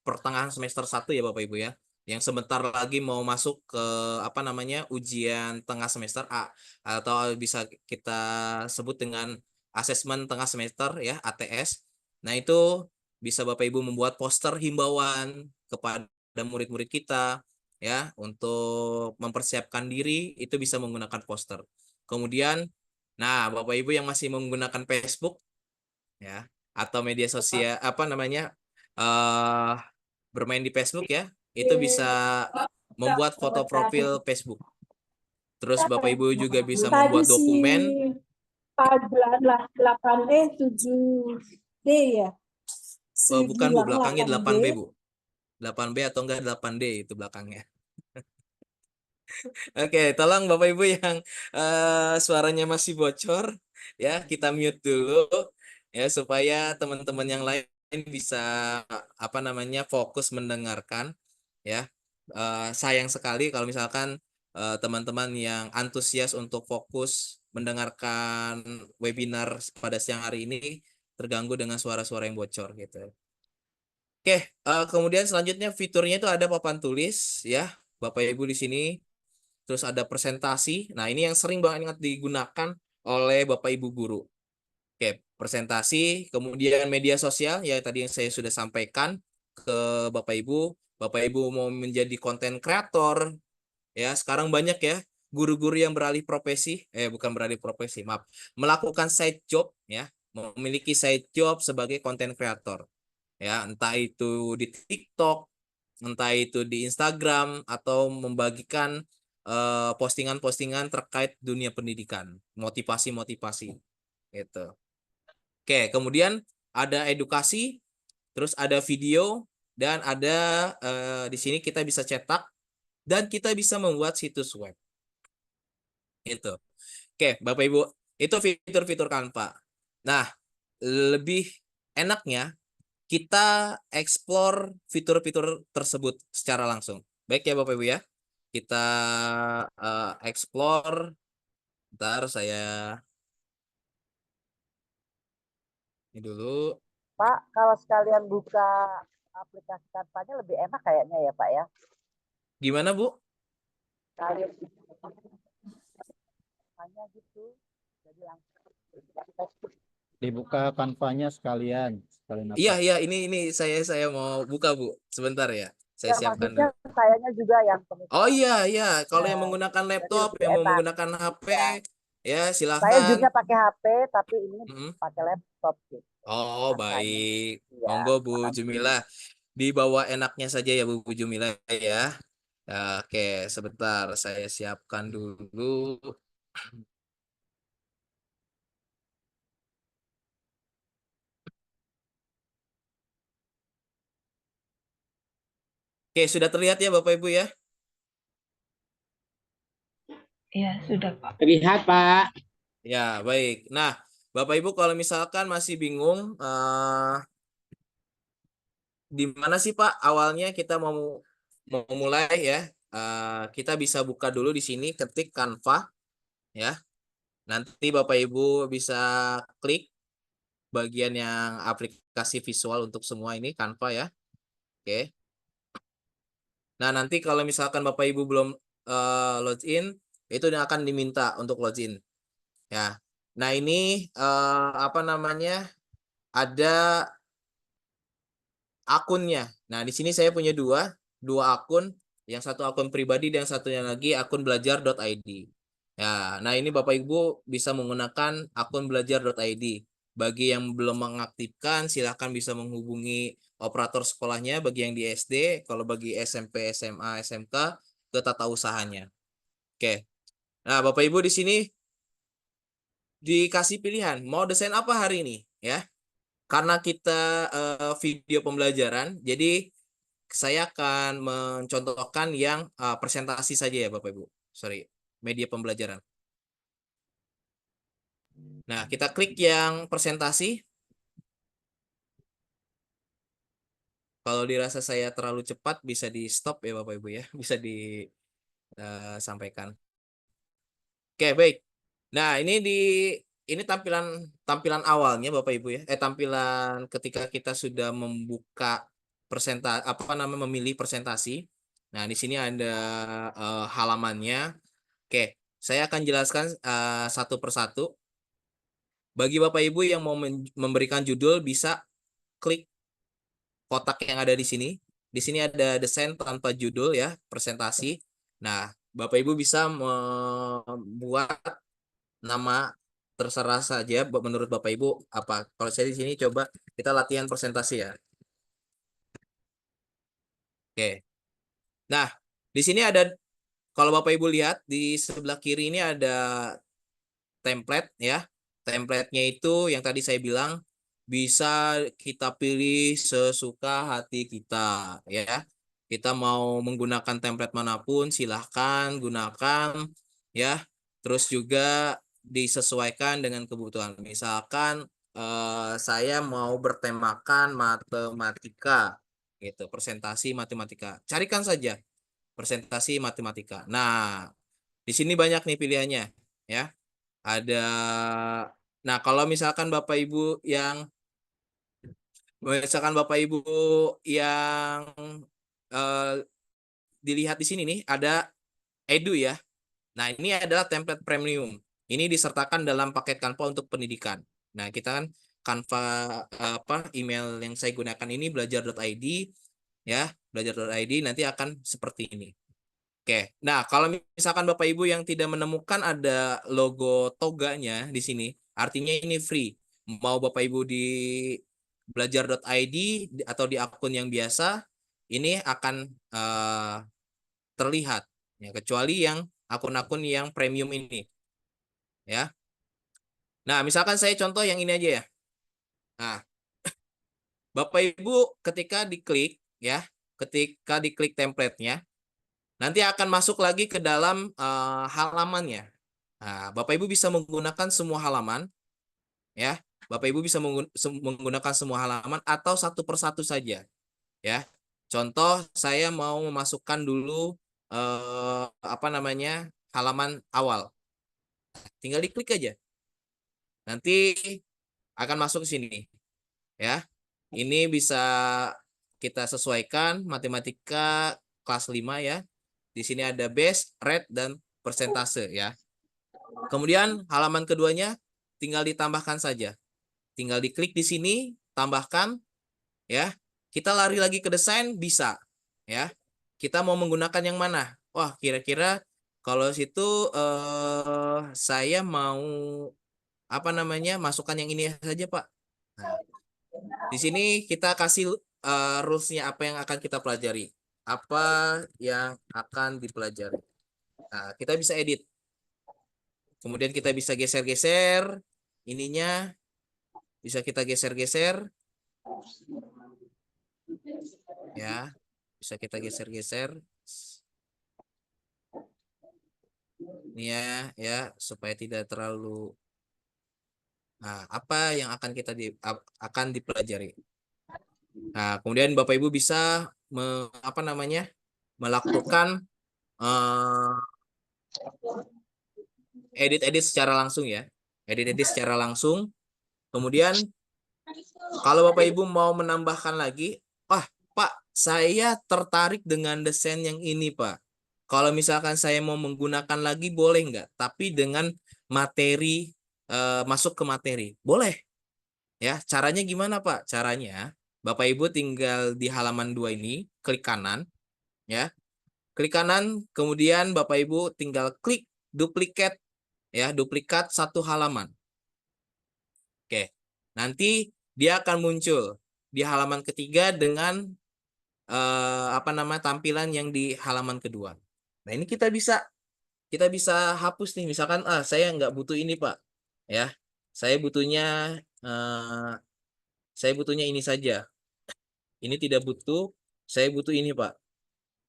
pertengahan semester 1 ya Bapak Ibu ya. Yang sebentar lagi mau masuk ke apa namanya? Ujian tengah semester A atau bisa kita sebut dengan asesmen tengah semester ya, ATS. Nah, itu bisa Bapak Ibu membuat poster himbauan kepada murid-murid kita ya untuk mempersiapkan diri itu bisa menggunakan poster. Kemudian nah Bapak Ibu yang masih menggunakan Facebook ya atau media sosial apa namanya bermain di Facebook ya, itu bisa membuat foto profil Facebook. Terus Bapak Ibu juga bisa membuat dokumen. Tadi 8E 7D ya. Bukan Bu, belakangnya 8B Bu. 8B atau enggak 8D itu belakangnya. Oke, tolong Bapak Ibu yang suaranya masih bocor ya, kita mute dulu ya supaya teman-teman yang lain bisa apa namanya fokus mendengarkan ya. Sayang sekali kalau misalkan teman-teman yang antusias untuk fokus mendengarkan webinar pada siang hari ini terganggu dengan suara-suara yang bocor gitu. Oke, kemudian selanjutnya fiturnya itu ada papan tulis ya, Bapak Ibu di sini. Terus ada presentasi. Nah, ini yang sering banget digunakan oleh Bapak Ibu guru. Oke, presentasi, kemudian media sosial ya tadi yang saya sudah sampaikan ke Bapak Ibu. Bapak Ibu mau menjadi konten kreator ya, sekarang banyak ya guru-guru yang beralih profesi, bukan beralih profesi, maaf, melakukan side job ya, memiliki side job sebagai konten kreator. Ya, entah itu di TikTok, entah itu di Instagram atau membagikan postingan-postingan terkait dunia pendidikan, motivasi-motivasi gitu. Oke, kemudian ada edukasi, terus ada video, dan ada di sini kita bisa cetak dan kita bisa membuat situs web. Itu. Oke, Bapak Ibu, itu fitur-fitur Canva. Nah, lebih enaknya kita explore fitur-fitur tersebut secara langsung. Baik ya Bapak Ibu ya. Kita explore. Bentar saya ini dulu. Pak, kalau sekalian buka aplikasi Canva-nya lebih enak kayaknya ya Pak ya. Gimana Bu? Sekalian hanya gitu. Jadi langsung Dibuka Canva-nya sekalian apa? Iya, ini saya mau buka Bu. Sebentar ya. Saya ya, siapkan maksudnya dulu. sayanya juga yang pemirsa. Oh iya. Kalau yang Ya, menggunakan jadi laptop, lebih yang mau enak. menggunakan HP, ya Saya silahkan. juga pakai HP, tapi ini Mm-mm. pakai laptop gitu. Oh, Rasanya. baik. Ya, Monggo Bu makasih. Jumilah. Dibawa enaknya saja ya Bu Jumilah ya. Oke, sebentar saya siapkan dulu. Oke, sudah terlihat ya Bapak Ibu ya? Iya, sudah Pak. Terlihat, Pak. Ya, baik. Nah, Bapak Ibu kalau misalkan masih bingung di mana sih Pak awalnya kita mau mulai ya? Kita bisa buka dulu di sini, ketik Canva ya. Nanti Bapak Ibu bisa klik bagian yang aplikasi visual untuk semua ini Canva ya. Oke. Nah, nanti kalau misalkan Bapak Ibu belum login, itu akan diminta untuk login. Ya. Nah, ini apa namanya? Ada akunnya. Nah, di sini saya punya dua akun, yang satu akun pribadi dan satunya lagi akun belajar.id. Ya, nah ini Bapak Ibu bisa menggunakan akun belajar.id. Bagi yang belum mengaktifkan, silahkan bisa menghubungi operator sekolahnya bagi yang di SD, kalau bagi SMP, SMA, SMK ke tata usahanya. Oke. Nah, Bapak Ibu di sini dikasih pilihan mau desain apa hari ini ya. Karena kita video pembelajaran, jadi saya akan mencontohkan yang presentasi saja ya Bapak Ibu. Sorry, media pembelajaran. Nah, kita klik yang presentasi. Kalau dirasa saya terlalu cepat, bisa di stop ya Bapak Ibu ya. Bisa disampaikan. Oke, baik. Nah, ini tampilan awalnya Bapak Ibu ya. Tampilan ketika kita sudah membuka memilih presentasi. Nah, di sini ada halamannya. Oke, saya akan jelaskan satu persatu. Bagi Bapak Ibu yang mau memberikan judul, bisa klik kotak yang ada di sini. Di sini ada desain tanpa judul ya, presentasi. Nah, Bapak Ibu bisa membuat nama terserah saja menurut Bapak Ibu apa. Kalau saya di sini coba kita latihan presentasi ya. Oke. Nah, di sini ada, kalau Bapak Ibu lihat di sebelah kiri ini ada template ya. Template-nya itu yang tadi saya bilang bisa kita pilih sesuka hati kita ya. Kita mau menggunakan template manapun silahkan gunakan ya. Terus juga disesuaikan dengan kebutuhan. Misalkan saya mau bertemakan matematika gitu, presentasi matematika. Carikan saja presentasi matematika. Nah, di sini banyak nih pilihannya ya. Ada, nah kalau misalkan Bapak Ibu yang eh, dilihat di sini nih ada Edu ya. Nah, ini adalah template premium. Ini disertakan dalam paket Canva untuk pendidikan. Nah, kita kan Canva email yang saya gunakan ini belajar.id ya, belajar.id nanti akan seperti ini. Oke. Nah, kalau misalkan Bapak Ibu yang tidak menemukan ada logo toganya di sini, artinya ini free. Mau Bapak Ibu di belajar.id atau di akun yang biasa, ini akan terlihat Ya, kecuali yang akun-akun yang premium ini. Ya. Nah, misalkan saya contoh yang ini aja ya. Nah, Bapak Ibu ketika diklik ya, ketika diklik template-nya, nanti akan masuk lagi ke dalam halamannya. Nah, Bapak Ibu bisa menggunakan semua halaman ya. Bapak Ibu bisa menggunakan semua halaman atau satu persatu saja ya. Contoh saya mau memasukkan dulu apa namanya? Halaman awal. Tinggal diklik aja. Nanti akan masuk ke sini ya. Ini bisa kita sesuaikan matematika kelas 5 ya. Di sini ada base, rate, dan persentase ya. Kemudian halaman keduanya tinggal ditambahkan saja. Tinggal diklik di sini, tambahkan ya. Kita lari lagi ke desain bisa ya. Kita mau menggunakan yang mana? Wah, kira-kira kalau situ saya mau apa namanya? Masukkan yang ini saja, Pak. Nah, di sini kita kasih rules-nya apa yang akan kita pelajari. Apa yang akan dipelajari. Nah, kita bisa edit. Kemudian kita bisa geser-geser ininya. Bisa kita geser-geser. Ya, bisa kita geser-geser. Ini ya, supaya tidak terlalu. Nah, apa yang akan akan dipelajari. Nah, kemudian Bapak Ibu bisa apa namanya? Melakukan edit-edit secara langsung ya. Edit-edit secara langsung. Kemudian kalau Bapak Ibu mau menambahkan lagi, wah Pak, saya tertarik dengan desain yang ini Pak. Kalau misalkan saya mau menggunakan lagi boleh nggak? Tapi dengan materi, masuk ke materi. Boleh. Ya, caranya gimana Pak? Caranya, Bapak Ibu tinggal di halaman 2 ini, klik kanan. Ya, klik kanan, kemudian Bapak Ibu tinggal klik duplikat. Ya, duplikat satu halaman. Oke, nanti dia akan muncul di halaman ketiga dengan apa nama tampilan yang di halaman kedua. Nah ini kita bisa hapus nih, misalkan saya nggak butuh ini Pak, ya saya butuhnya ini saja. Ini tidak butuh, saya butuh ini Pak.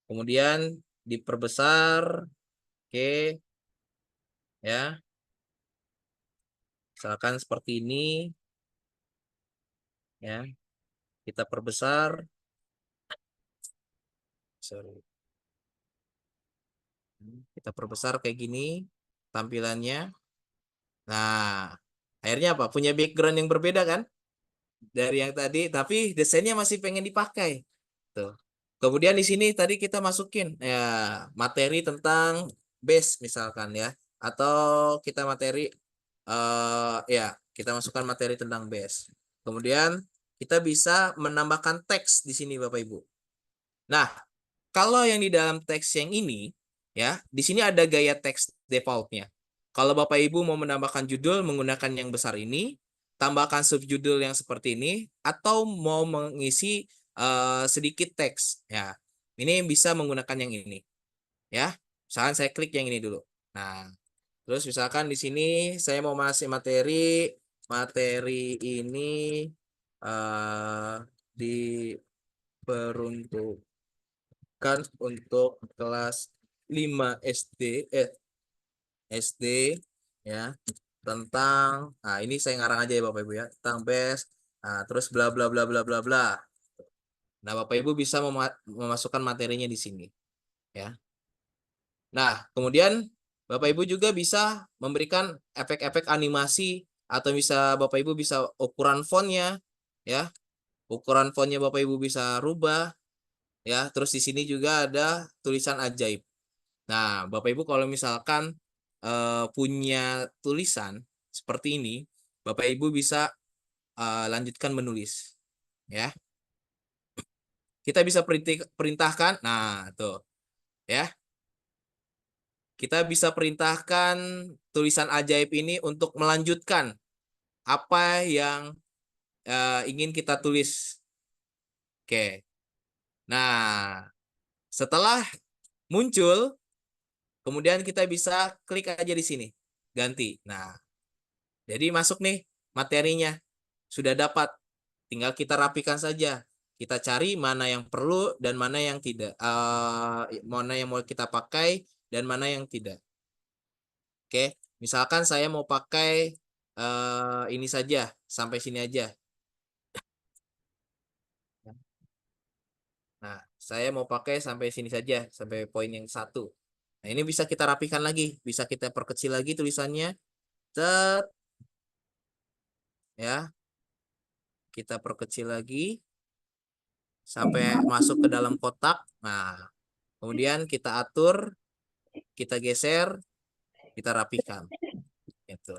Kemudian diperbesar, oke, ya. Misalkan seperti ini, ya. Kita perbesar. Sorry. Kita perbesar kayak gini tampilannya. Nah, akhirnya apa? Punya background yang berbeda kan? Dari yang tadi, tapi desainnya masih pengen dipakai. Tuh. Kemudian di sini tadi kita masukin ya materi tentang base misalkan ya. Atau kita materi ya, kita masukkan materi tentang base. Kemudian kita bisa menambahkan teks di sini Bapak Ibu. Nah, kalau yang di dalam teks yang ini ya, di sini ada gaya teks defaultnya. Kalau Bapak Ibu mau menambahkan judul menggunakan yang besar ini, tambahkan subjudul yang seperti ini, atau mau mengisi sedikit teks, ya ini bisa menggunakan yang ini, ya. Misalkan saya klik yang ini dulu. Nah, terus misalkan di sini saya mau masih materi ini diperuntukkan untuk kelas 5 SD ya, tentang ini saya ngarang aja ya Bapak Ibu ya, tentang base, terus bla bla bla bla bla bla. Nah, Bapak Ibu bisa memasukkan materinya di sini ya. Nah, kemudian Bapak Ibu juga bisa memberikan efek-efek animasi, atau bisa Bapak Ibu bisa ukuran fontnya ya. Ukuran fontnya Bapak Ibu bisa rubah ya. Terus di sini juga ada tulisan ajaib. Nah, Bapak Ibu kalau misalkan punya tulisan seperti ini, Bapak Ibu bisa lanjutkan menulis ya. Kita bisa perintahkan, nah tuh ya. Kita bisa perintahkan tulisan ajaib ini untuk melanjutkan apa yang ingin kita tulis. Oke. Nah, setelah muncul Kemudian kita bisa klik aja di sini, ganti. Nah, jadi masuk nih materinya. Sudah dapat. Tinggal kita rapikan saja. Kita cari mana yang perlu dan mana yang tidak. Mana yang mau kita pakai dan mana yang tidak. Oke, misalkan saya mau pakai ini saja, sampai sini aja. Nah, saya mau pakai sampai sini saja, sampai poin yang 1. Nah, ini bisa kita rapikan lagi, bisa kita perkecil lagi tulisannya. Set, ya, kita perkecil lagi sampai masuk ke dalam kotak. Nah, kemudian kita atur, kita geser, kita rapikan. Gitu.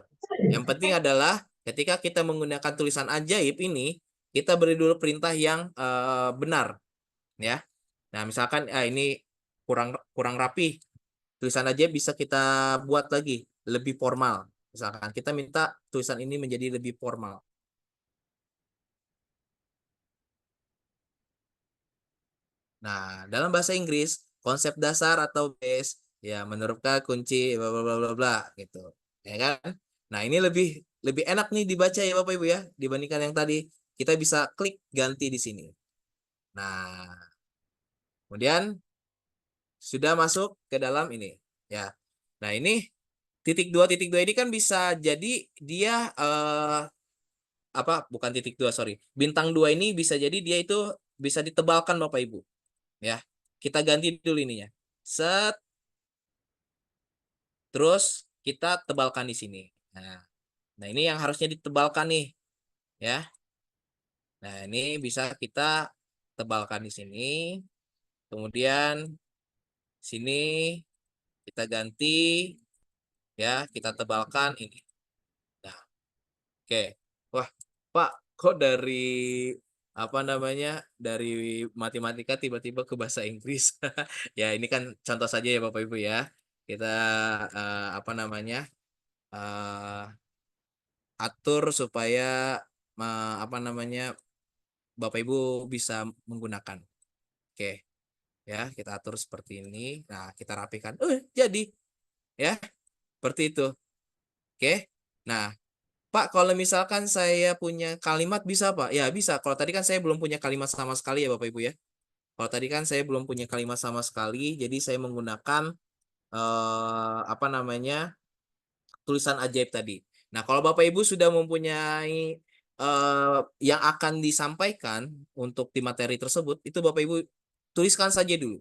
Yang penting adalah ketika kita menggunakan tulisan ajaib ini, kita beri dulu perintah yang benar, ya. Nah, misalkan ini kurang rapi, tulisan ajaib bisa kita buat lagi lebih formal. Misalkan kita minta tulisan ini menjadi lebih formal. Nah, dalam bahasa Inggris, konsep dasar atau base ya menerapkan kunci bla bla bla bla bla gitu. Ya kan? Nah, ini lebih enak nih dibaca ya Bapak Ibu ya dibandingkan yang tadi. Kita bisa klik ganti di sini. Nah, kemudian sudah masuk ke dalam ini ya. Nah, ini titik dua ini kan bisa jadi dia bukan titik 2, sorry. Bintang 2 ini bisa jadi dia itu bisa ditebalkan Bapak Ibu. Ya. Kita ganti dulu ininya. Set. Terus kita tebalkan di sini. Nah, ini yang harusnya ditebalkan nih, ya. Nah, ini bisa kita tebalkan di sini. Kemudian sini kita ganti, ya, kita tebalkan ini. Nah, oke. Wah, Pak, kok dari dari matematika tiba-tiba ke bahasa Inggris. Ya, ini kan contoh saja ya Bapak Ibu ya. Kita eh, atur supaya Bapak Ibu bisa menggunakan. Oke, ya kita atur seperti ini. Nah, kita rapikan. Jadi ya seperti itu. Oke. Nah, Pak, kalau misalkan saya punya kalimat bisa Pak? Ya bisa. Kalau tadi kan saya belum punya kalimat sama sekali ya Bapak Ibu ya. Kalau tadi kan saya belum punya kalimat sama sekali, jadi saya menggunakan tulisan ajaib tadi. Nah, kalau Bapak Ibu sudah mempunyai yang akan disampaikan untuk di materi tersebut, itu Bapak Ibu tuliskan saja dulu.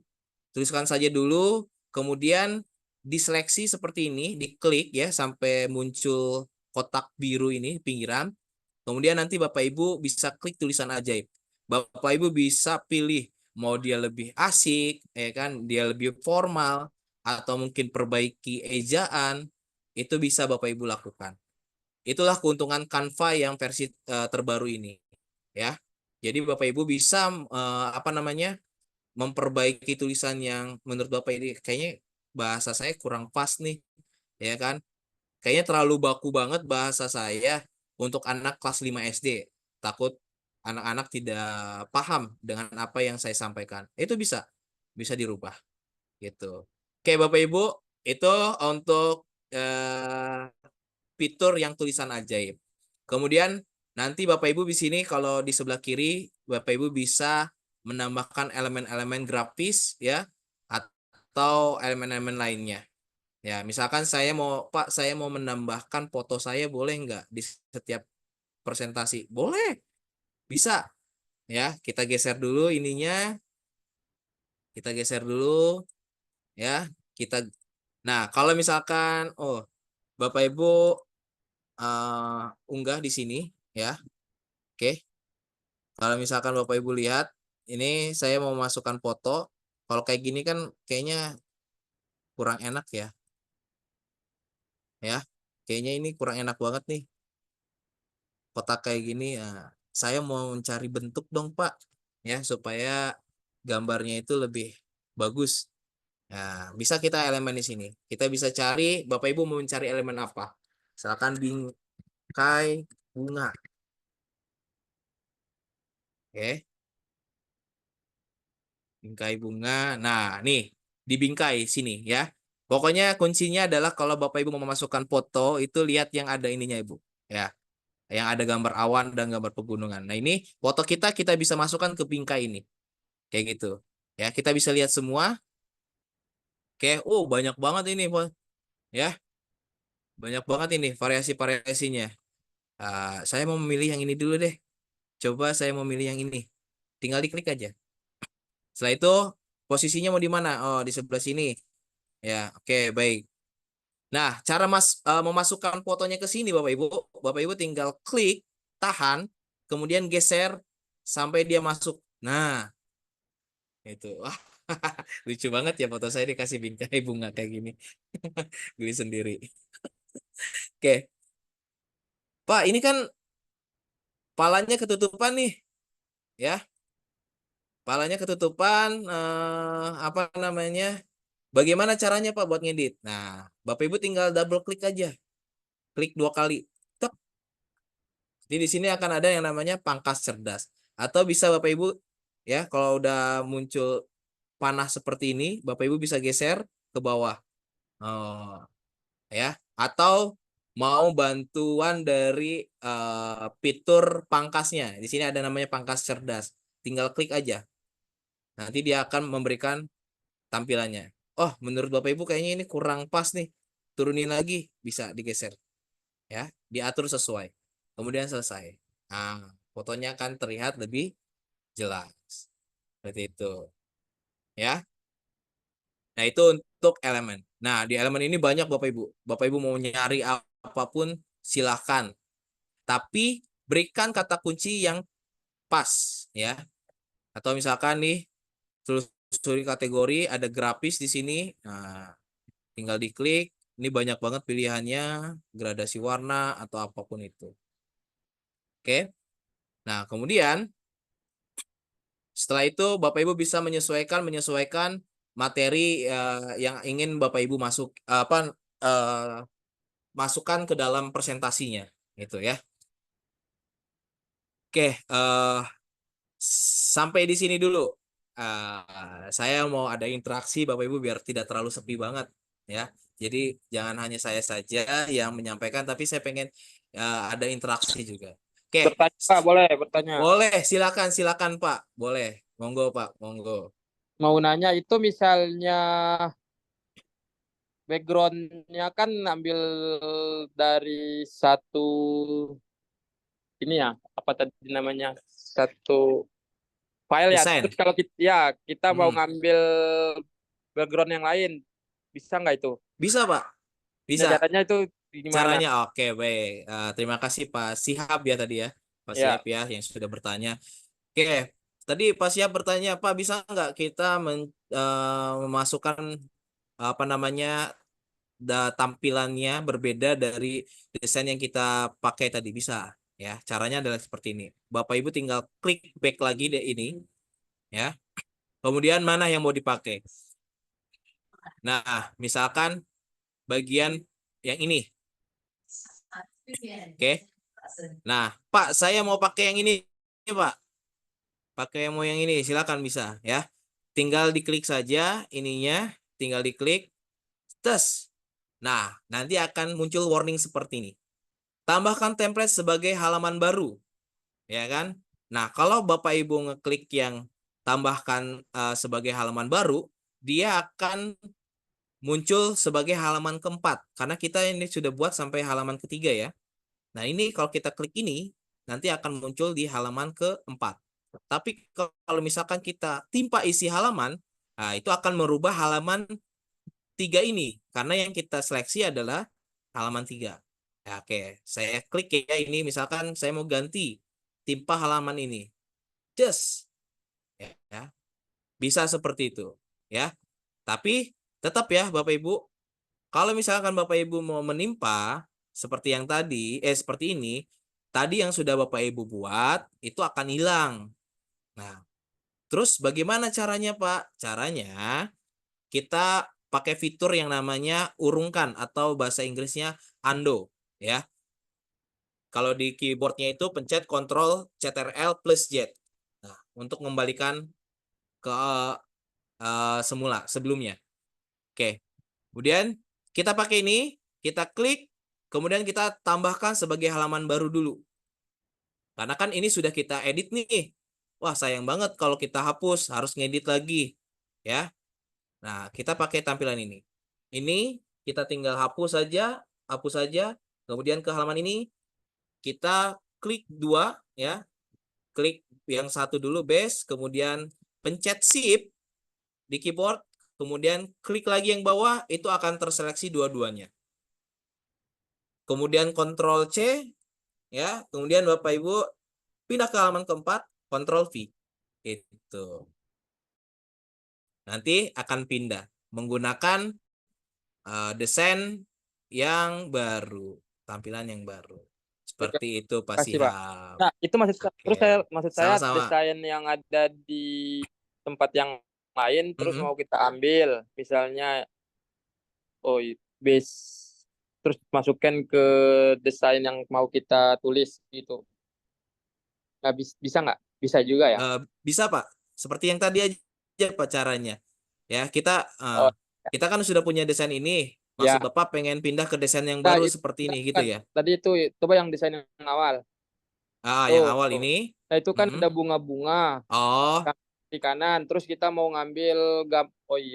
Tuliskan saja dulu, kemudian diseleksi seperti ini, diklik ya sampai muncul kotak biru ini pinggiran. Kemudian nanti Bapak Ibu bisa klik tulisan ajaib. Bapak Ibu bisa pilih mau dia lebih asik, ya kan, dia lebih formal, atau mungkin perbaiki ejaan, itu bisa Bapak Ibu lakukan. Itulah keuntungan Canva yang versi terbaru ini, ya. Jadi Bapak Ibu bisa memperbaiki tulisan yang menurut Bapak ini kayaknya bahasa saya kurang pas nih, ya kan? Kayaknya terlalu baku banget bahasa saya untuk anak kelas 5 SD. Takut anak-anak tidak paham dengan apa yang saya sampaikan. Itu bisa dirubah gitu. Oke, Bapak Ibu, itu untuk fitur yang tulisan ajaib. Kemudian nanti Bapak Ibu di sini kalau di sebelah kiri Bapak Ibu bisa menambahkan elemen-elemen grafis ya atau elemen-elemen lainnya. Ya, misalkan Pak, saya mau menambahkan foto saya boleh nggak di setiap presentasi? Boleh, bisa. Ya, kita geser dulu ininya. Kita geser dulu ya. Nah, kalau misalkan Bapak Ibu unggah di sini ya. Oke. Kalau misalkan Bapak Ibu lihat, ini saya mau masukkan foto. Kalau kayak gini kan kayaknya kurang enak ya. Ya, kayaknya ini kurang enak banget nih. Kotak kayak gini ya. Saya mau mencari bentuk dong Pak. Ya, supaya gambarnya itu lebih bagus. Nah, bisa kita elemen di sini. Kita bisa cari, Bapak Ibu mau mencari elemen apa? Misalkan bingkai bunga. Oke. Bingkai bunga. Nah, nih di bingkai sini ya. Pokoknya kuncinya adalah kalau Bapak Ibu mau memasukkan foto itu lihat yang ada ininya Ibu. Ya, yang ada gambar awan dan gambar pegunungan. Nah, ini foto kita bisa masukkan ke bingkai ini. Kayak gitu. Ya, kita bisa lihat semua. Oke, oh banyak banget ini, ya. Banyak banget ini variasi-variasinya. Saya mau memilih yang ini dulu deh. Coba saya mau milih yang ini. Tinggal diklik aja. Setelah itu posisinya mau di mana? Oh, di sebelah sini. Ya, oke, baik. Nah, cara memasukkan fotonya ke sini Bapak Ibu. Bapak Ibu tinggal klik, tahan, kemudian geser sampai dia masuk. Nah, itu. Wah, lucu banget ya foto saya dikasih bingkai bunga kayak gini. Beli sendiri. Oke. Pak, ini kan palanya ketutupan nih. Ya. Palanya ketutupan apa namanya? Bagaimana caranya Pak buat ngedit? Nah, Bapak Ibu tinggal double klik aja. Klik 2 kali. Tek. Jadi di sini akan ada yang namanya pangkas cerdas. Atau bisa Bapak Ibu ya, kalau udah muncul panah seperti ini, Bapak Ibu bisa geser ke bawah. Oh, ya. Atau mau bantuan dari fitur pangkasnya. Di sini ada namanya pangkas cerdas. Tinggal klik aja. Nanti dia akan memberikan tampilannya. Oh, menurut Bapak Ibu kayaknya ini kurang pas nih. Turunin lagi, bisa digeser. Ya, diatur sesuai. Kemudian selesai. Nah, fotonya akan terlihat lebih jelas. Seperti itu. Ya. Nah, itu untuk elemen. Nah, di elemen ini banyak Bapak Ibu. Bapak Ibu mau nyari apapun silahkan. Tapi berikan kata kunci yang pas ya. Atau misalkan nih telusuri kategori ada grafis di sini. Nah, tinggal diklik. Ini banyak banget pilihannya, gradasi warna atau apapun itu. Oke. Nah, kemudian setelah itu Bapak Ibu bisa menyesuaikan materi yang ingin Bapak Ibu masukkan ke dalam presentasinya gitu ya. Oke, sampai di sini dulu. Saya mau ada interaksi Bapak Ibu biar tidak terlalu sepi banget ya. Jadi jangan hanya saya saja yang menyampaikan, tapi saya pengen ada interaksi juga. Oke. Bertanya Pak, boleh bertanya. Boleh, silakan Pak. Boleh. Monggo Pak, monggo. Mau nanya itu misalnya backgroundnya kan ambil dari satu ini ya, apa tadi namanya, satu file ya. Desain. Terus kalau kita mau ngambil background yang lain, bisa nggak itu? Bisa Pak, bisa. Nah, caranya itu gimana? Caranya oke, baik. Terima kasih Pak Sihab ya tadi ya, Pak Sihab ya yang sudah bertanya. Oke, tadi Pak Sihab bertanya, Pak bisa nggak kita memasukkan apa namanya tampilannya berbeda dari desain yang kita pakai tadi? Bisa ya. Caranya adalah seperti ini. Bapak Ibu tinggal klik back lagi deh ini ya. Kemudian mana yang mau dipakai? Nah, misalkan bagian yang ini. Oke. Nah, Pak, saya mau pakai yang ini, Pak. Pakai yang mau yang ini, silakan bisa ya. Tinggal diklik saja ininya, tinggal diklik. Tes. Nah, nanti akan muncul warning seperti ini. Tambahkan template sebagai halaman baru. Ya kan? Nah, kalau Bapak Ibu ngeklik yang tambahkan sebagai halaman baru, dia akan muncul sebagai halaman keempat. Karena kita ini sudah buat sampai halaman ketiga ya. Nah, ini kalau kita klik ini, nanti akan muncul di halaman keempat. Tapi kalau misalkan kita timpa isi halaman, nah itu akan merubah halaman 3 ini. Karena yang kita seleksi adalah halaman 3. Ya, oke, saya klik ya ini, misalkan saya mau ganti timpa halaman ini. Just. Ya. Bisa seperti itu. Ya. Tapi tetap ya Bapak Ibu, kalau misalkan Bapak Ibu mau menimpa, seperti yang tadi, seperti ini, tadi yang sudah Bapak Ibu buat, itu akan hilang. Nah, terus bagaimana caranya Pak? Caranya, kita pakai fitur yang namanya urungkan, atau bahasa Inggrisnya undo. Ya. Kalau di keyboardnya itu pencet Ctrl Ctrl plus Z. Nah, untuk mengembalikan ke semula, sebelumnya. Oke. Kemudian kita pakai ini, kita klik, kemudian kita tambahkan sebagai halaman baru dulu. Karena kan ini sudah kita edit nih. Wah, sayang banget kalau kita hapus, harus ngedit lagi. Ya. Nah, kita pakai tampilan ini. Ini kita tinggal hapus saja, kemudian ke halaman ini kita klik 2 ya. Klik yang satu dulu base, kemudian pencet shift di keyboard, kemudian klik lagi yang bawah, itu akan terseleksi dua-duanya. Kemudian Ctrl C ya, kemudian Bapak Ibu pindah ke halaman keempat, Ctrl V. Itu. Nanti akan pindah menggunakan desain yang baru, tampilan yang baru. Seperti itu Pak Kasih, Pak. Sihab. Nah, itu terus maksud saya Sama-sama. desain yang ada di tempat yang lain terus mau kita ambil, misalnya base terus masukkan ke desain yang mau kita tulis gitu. Nggak bisa nggak? Bisa juga ya? Bisa Pak. Seperti yang tadi aja Pak caranya. Ya, kita kan sudah punya desain ini. Maksud Bapak pengen pindah ke desain yang baru seperti ini gitu ya? Tadi itu coba yang desain yang awal. Yang awal ini. Nah, itu kan ada bunga-bunga. Di kanan, terus kita mau ngambil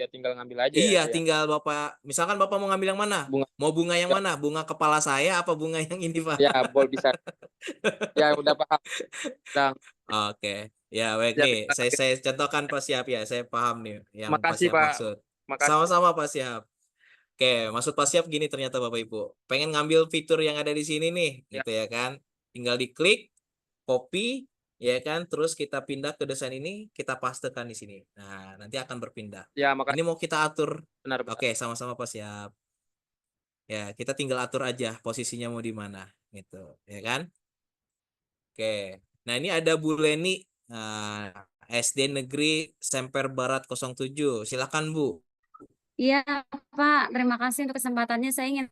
tinggal ngambil aja. Iya, tinggal Bapak, misalkan Bapak mau ngambil yang mana? Mau bunga yang mana? Bunga kepala saya apa bunga yang ini, Pak? Ya, boleh bisa. Ya, udah paham. Oke. Ya, baik nih. Saya contohkan Pak Sihab ya. Saya paham nih yang Makasih, Pak Sihab Pak. maksud. Makasih. Sama-sama Pak Sihab. Oke, maksud Pak Sihab gini ternyata Bapak Ibu. Pengen ngambil fitur yang ada di sini nih, gitu ya kan. Tinggal diklik, copy, ya kan, terus kita pindah ke desain ini, kita pastekan di sini. Nah, nanti akan berpindah. Ya, makasih. Ini mau kita atur. Benar. Oke, sama-sama Pak Sihab. Ya, kita tinggal atur aja posisinya mau di mana, gitu, ya kan? Oke. Nah, ini ada Bu Leni, SD Negeri Semper Barat 07. Silakan Bu. Iya, Pak. Terima kasih untuk kesempatannya. Saya ingin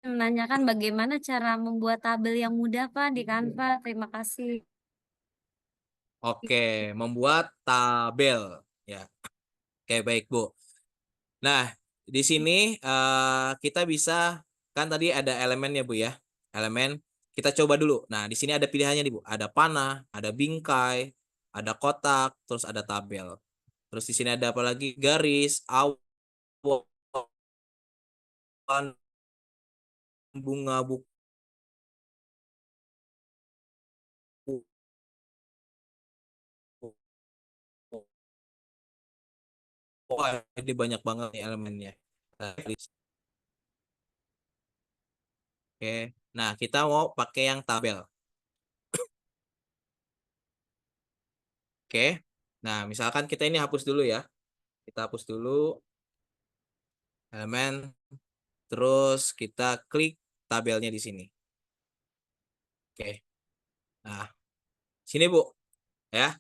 menanyakan bagaimana cara membuat tabel yang mudah, Pak, di Canva. Terima kasih. Oke, membuat tabel ya. Oke, baik Bu. Nah, di sini kita bisa, kan tadi ada elemen ya Bu ya. Elemen, kita coba dulu. Nah, di sini ada pilihannya nih Bu. Ada panah, ada bingkai, ada kotak, terus ada tabel. Terus di sini ada apa lagi? Garis, awan, bunga, buku. Wah, ini banyak banget nih elemennya. Oke, nah kita mau pakai yang tabel. Oke, nah misalkan kita ini hapus dulu ya. Kita hapus dulu elemen, terus kita klik tabelnya di sini. Oke, nah sini Bu, ya.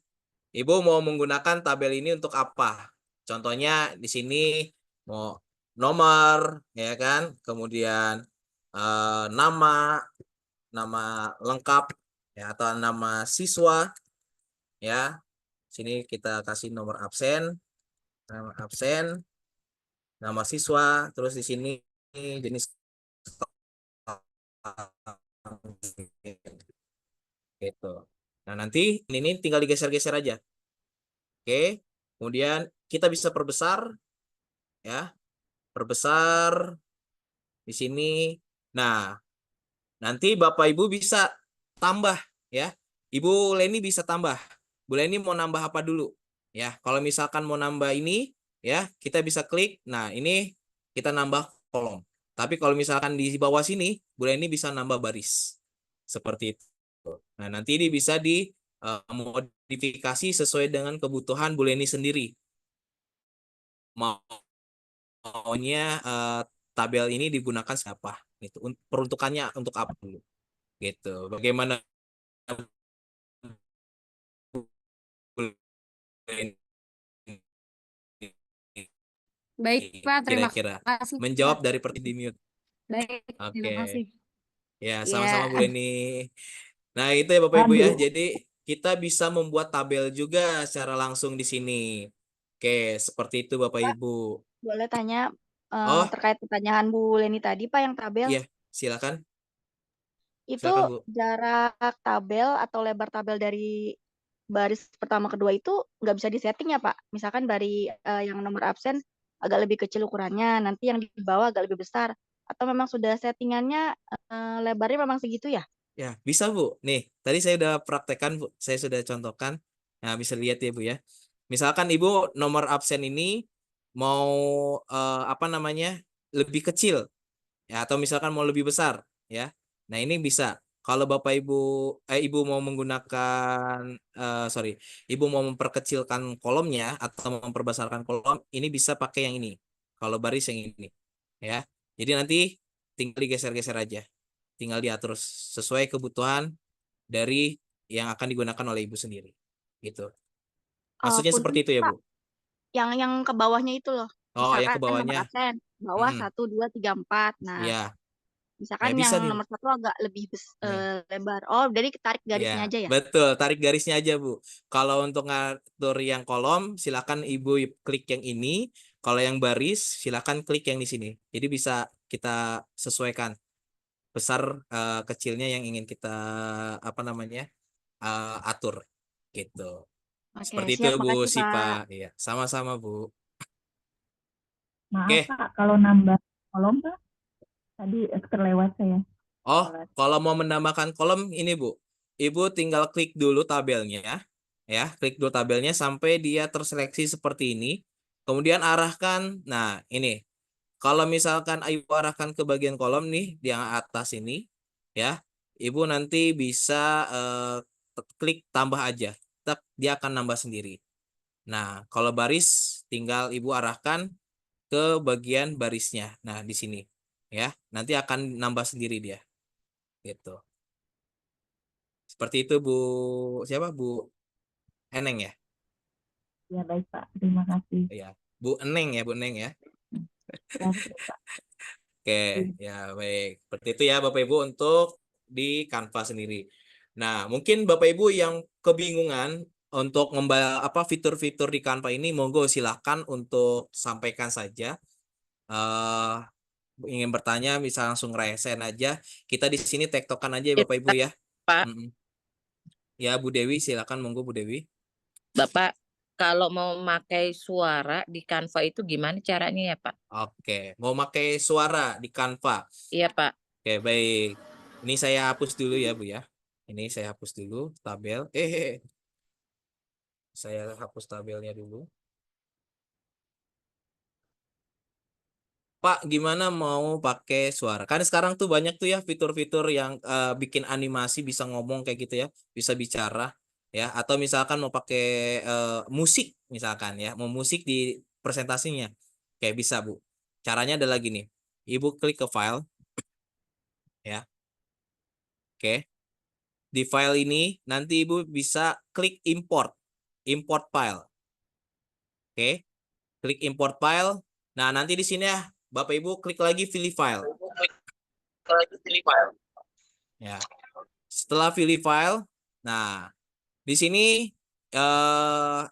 Ibu mau menggunakan tabel ini untuk apa? Contohnya di sini mau nomor, ya kan? Kemudian nama lengkap, ya, atau nama siswa, ya. Sini kita kasih nomor absen, nama siswa, terus di sini jenis gitu. Nah, nanti ini tinggal digeser-geser aja. Oke, kemudian kita bisa perbesar, ya, perbesar di sini. Nah, nanti Bapak Ibu bisa tambah, ya. Ibu Leni bisa tambah. Bu Leni mau nambah apa dulu? Ya, kalau misalkan mau nambah ini, ya, kita bisa klik. Nah, ini kita nambah kolom. Tapi kalau misalkan di bawah sini, Bu Leni bisa nambah baris. Seperti itu. Nah, nanti ini bisa dimodifikasi sesuai dengan kebutuhan Bu Leni sendiri. Maunya tabel ini digunakan siapa? Itu peruntukannya untuk apa dulu? Gitu. Bagaimana? Baik, Pak. Terima Kira-kira kasih. menjawab dari di mute. Baik, terima kasih. Ya, sama-sama Bu Leni. Nah, itu ya Bapak Ibu ya. Jadi kita bisa membuat tabel juga secara langsung di sini. Oke, seperti itu Bapak Ibu. Boleh tanya, Oh, terkait pertanyaan Bu Leni tadi Pak yang tabel. iya, silakan. Itu Silakan, Bu. jarak tabel atau lebar tabel dari baris pertama kedua itu nggak bisa disetting ya Pak. Misalkan dari yang nomor absen agak lebih kecil ukurannya, nanti yang di bawah agak lebih besar. Atau memang sudah settingannya lebarnya memang segitu ya? Ya, bisa Bu. Nih, tadi saya udah praktekkan Bu. Saya sudah contohkan. Nah, bisa lihat ya Bu ya. Misalkan Ibu nomor absen ini mau apa namanya? Lebih kecil ya atau misalkan mau lebih besar ya. Nah, ini bisa. Kalau Bapak Ibu Ibu mau menggunakan sorry, Ibu mau memperkecilkan kolomnya atau memperbesarkan kolom, ini bisa pakai yang ini. Kalau baris yang ini ya. Jadi nanti tinggal digeser-geser aja. Tinggal diatur sesuai kebutuhan dari yang akan digunakan oleh Ibu sendiri. Gitu. Maksudnya Punten seperti itu ya, Pak, Bu? yang ke bawahnya itu loh. Oh, yang ke Misalkan nomor bawahnya. absen, bawah Mm-mm. 1, 2, 3, 4. Nah, Iya. Ya misalkan bisa yang nih. nomor 1 agak lebih Nih. lebar. Oh, jadi tarik garisnya Ya, aja ya? betul. Tarik garisnya aja, Bu. Kalau untuk ngatur yang kolom, silakan Ibu klik yang ini. Kalau yang baris, silakan klik yang di sini. Jadi bisa kita sesuaikan besar kecilnya yang ingin kita apa namanya atur, gitu. Oke, Seperti itu, siap. Bu Makasih, Sipa. Pak. Iya, sama-sama, Bu. Maaf Oke. Pak, kalau nambah kolom Pak, tadi terlewat saya. Oh, kalau mau menambahkan kolom ini Bu, Ibu tinggal klik dulu tabelnya, ya, klik dulu tabelnya sampai dia terseleksi seperti ini. Kemudian arahkan, nah ini, kalau misalkan Ibu arahkan ke bagian kolom nih, di yang atas ini, ya, Ibu nanti bisa klik tambah aja, dia akan nambah sendiri. Nah, kalau baris, tinggal Ibu arahkan ke bagian barisnya. Nah, di sini, ya, nanti akan nambah sendiri dia. Gitu. Seperti itu Bu siapa Bu Eneng ya? Ya baik Pak, terima kasih. Iya. Bu Eneng ya, Bu Eneng ya. Ya, Pak. Oke, ya baik. Seperti itu ya Bapak Ibu untuk di Canva sendiri. Nah, mungkin Bapak Ibu yang kebingungan untuk apa fitur-fitur di Canva ini, monggo silakan untuk sampaikan saja. eh ingin bertanya bisa langsung resen aja. Kita di sini tektokan aja ya Bapak Ibu ya. Pak, Mm-mm. Ya Bu Dewi silakan monggo Bu Dewi. Bapak, kalau mau memakai suara di Canva itu gimana caranya ya, Pak? Oke, mau pakai suara di Canva. Iya, Pak. Oke, baik. Ini saya hapus dulu ya, Bu ya. Ini saya hapus dulu tabel. Saya hapus tabelnya dulu. Pak, gimana mau pakai suara? Kan sekarang tuh banyak tuh ya fitur-fitur yang bikin animasi bisa ngomong kayak gitu ya, bisa bicara ya. Atau misalkan mau pakai musik misalkan ya, mau musik di presentasinya, kayak bisa Bu. Caranya adalah gini, Ibu klik ke file ya, oke. Di file ini nanti Ibu bisa klik import file, oke. Klik import file. Nah nanti di sini ya Bapak Ibu klik lagi pilih file. Ya. Setelah pilih file, nah di sini eh,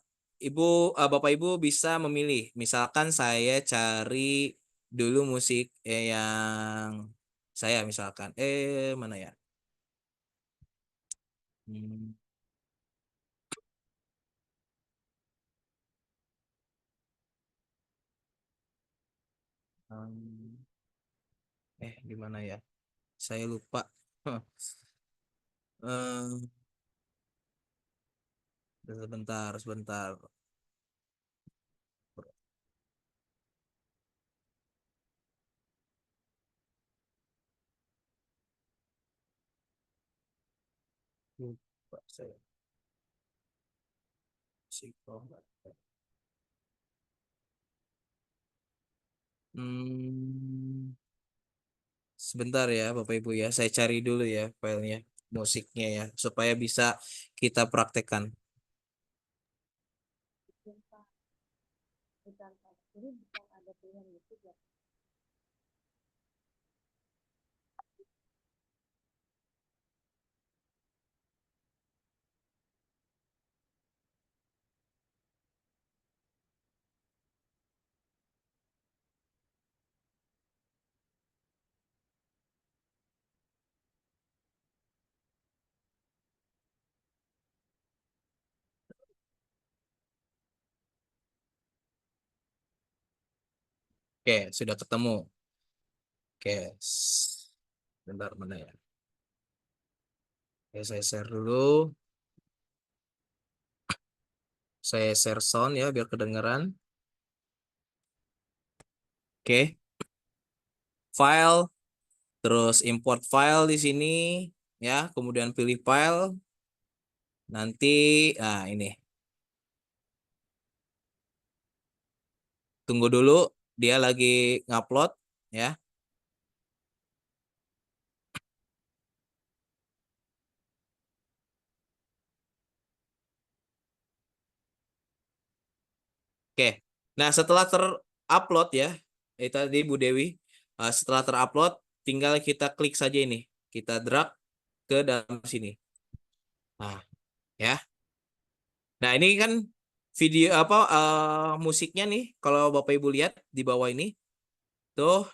Bapak Ibu bisa memilih. Misalkan saya cari dulu musik yang saya misalkan mana ya? Hmm, di mana ya? Saya lupa. Eh, sebentar. Lupa saya. Hmm, sebentar ya Bapak Ibu ya, saya cari dulu ya filenya, musiknya ya, supaya bisa kita praktekkan. Jadi bukan ada pilihan musik ya. Oke, sudah ketemu. Oke. Bentar, mana ya? Oke, saya share dulu. Saya share sound ya biar kedengeran. Oke. File, terus import file di sini ya, kemudian pilih file. Nanti ini. Tunggu dulu, dia lagi ngupload ya. Oke. Nah, setelah terupload ya, itu tadi Bu Dewi, setelah terupload tinggal kita klik saja ini. Kita drag ke dalam sini. Nah, ya. Nah, ini kan video apa musiknya nih kalau Bapak Ibu lihat di bawah ini tuh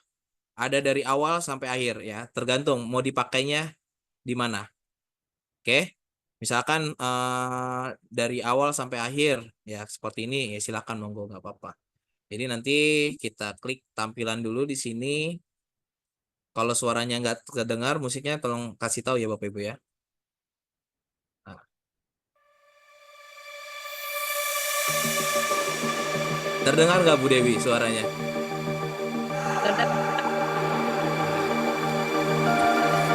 ada dari awal sampai akhir ya, tergantung mau dipakainya di mana. Oke. Misalkan dari awal sampai akhir ya seperti ini ya silakan monggo nggak apa-apa. Jadi nanti kita klik tampilan dulu di sini. Kalau suaranya nggak terdengar musiknya tolong kasih tahu ya Bapak Ibu ya. Nah. Terdengar nggak Bu Dewi suaranya?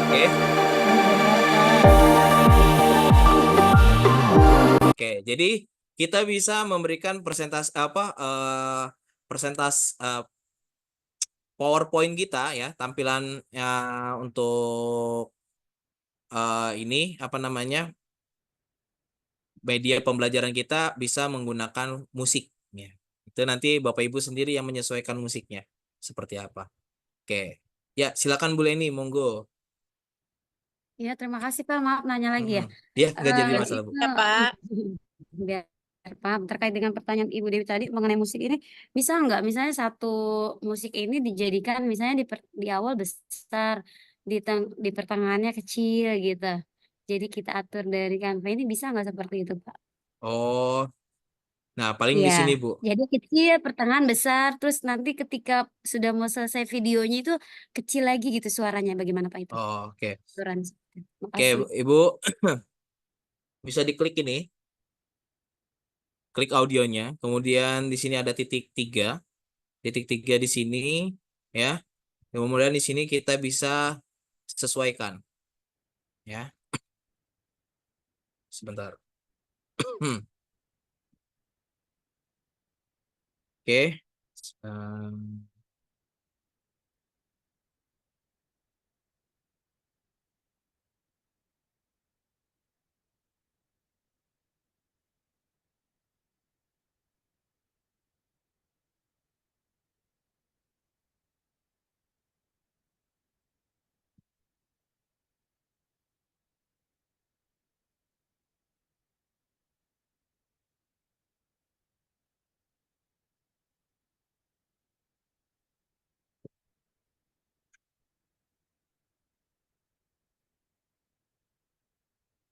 Oke. Oke, jadi kita bisa memberikan persentase PowerPoint kita ya, tampilan untuk ini apa namanya? Media pembelajaran kita bisa menggunakan musik ya. Itu nanti Bapak Ibu sendiri yang menyesuaikan musiknya seperti apa. Oke. Ya, silakan Bu Leni, monggo. Ya, terima kasih Pak. Maaf nanya lagi ya. Ya, nggak jadi masalah, Bu. Ya, Pak. Biar paham terkait dengan pertanyaan Ibu Dewi tadi mengenai musik ini, bisa nggak misalnya satu musik ini dijadikan misalnya di awal besar, di pertengahannya kecil gitu. Jadi kita atur dari Canva ini bisa nggak seperti itu, Pak? Oh, nah paling di Ya, sini Bu. jadi kecil, pertengahan besar, terus nanti ketika sudah mau selesai videonya itu kecil lagi gitu suaranya. Bagaimana Pak itu? Oh, oke. Aturan. Oke, Makasih. Ibu bisa diklik ini. Klik audionya, kemudian di sini ada titik 3. Titik 3 di sini ya. Kemudian di sini kita bisa sesuaikan. Ya. Sebentar. Oke.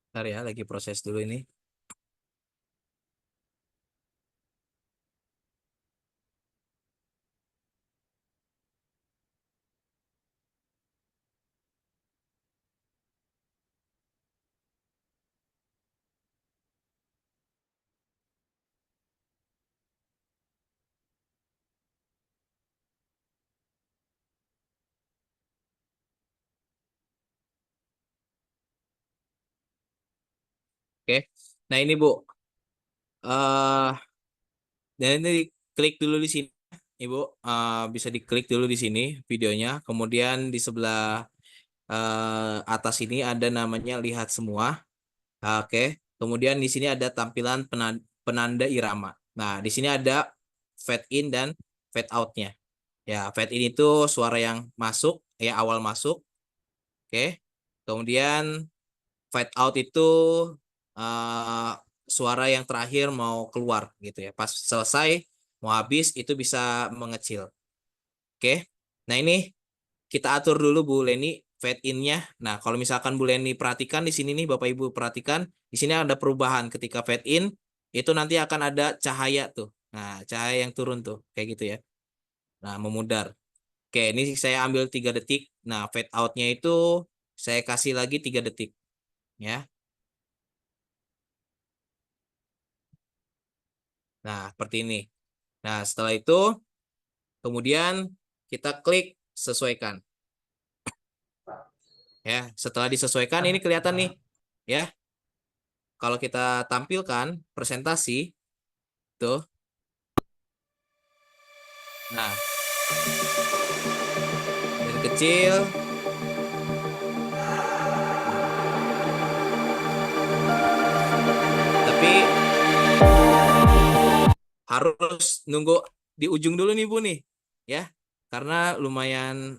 Bentar ya, lagi proses dulu ini. Oke. Nah, ini Bu. Dan ini klik dulu di sini, Ibu. Bisa diklik dulu di sini videonya. Kemudian di sebelah atas ini ada namanya lihat semua. Oke. Kemudian di sini ada tampilan penanda irama. Nah, di sini ada fade in dan fade out-nya. Ya, fade in itu suara yang masuk, ya awal masuk. Oke. Kemudian fade out itu suara yang terakhir mau keluar gitu ya. Pas selesai mau habis itu bisa mengecil. Oke. Nah, ini kita atur dulu Bu Leni fade in-nya. Nah, kalau misalkan Bu Leni perhatikan di sini nih Bapak Ibu perhatikan, di sini ada perubahan ketika fade in itu nanti akan ada cahaya tuh. Nah, cahaya yang turun tuh kayak gitu ya. Nah, memudar. Oke, ini saya ambil 3 detik. Nah, fade out-nya itu saya kasih lagi 3 detik. Ya. Nah, seperti ini. Nah, setelah itu, kemudian kita klik sesuaikan. Ya, setelah disesuaikan ini kelihatan nih. Ya, kalau kita tampilkan presentasi, tuh. Nah, dari kecil. Tapi harus nunggu di ujung dulu nih Bu nih. Ya, karena lumayan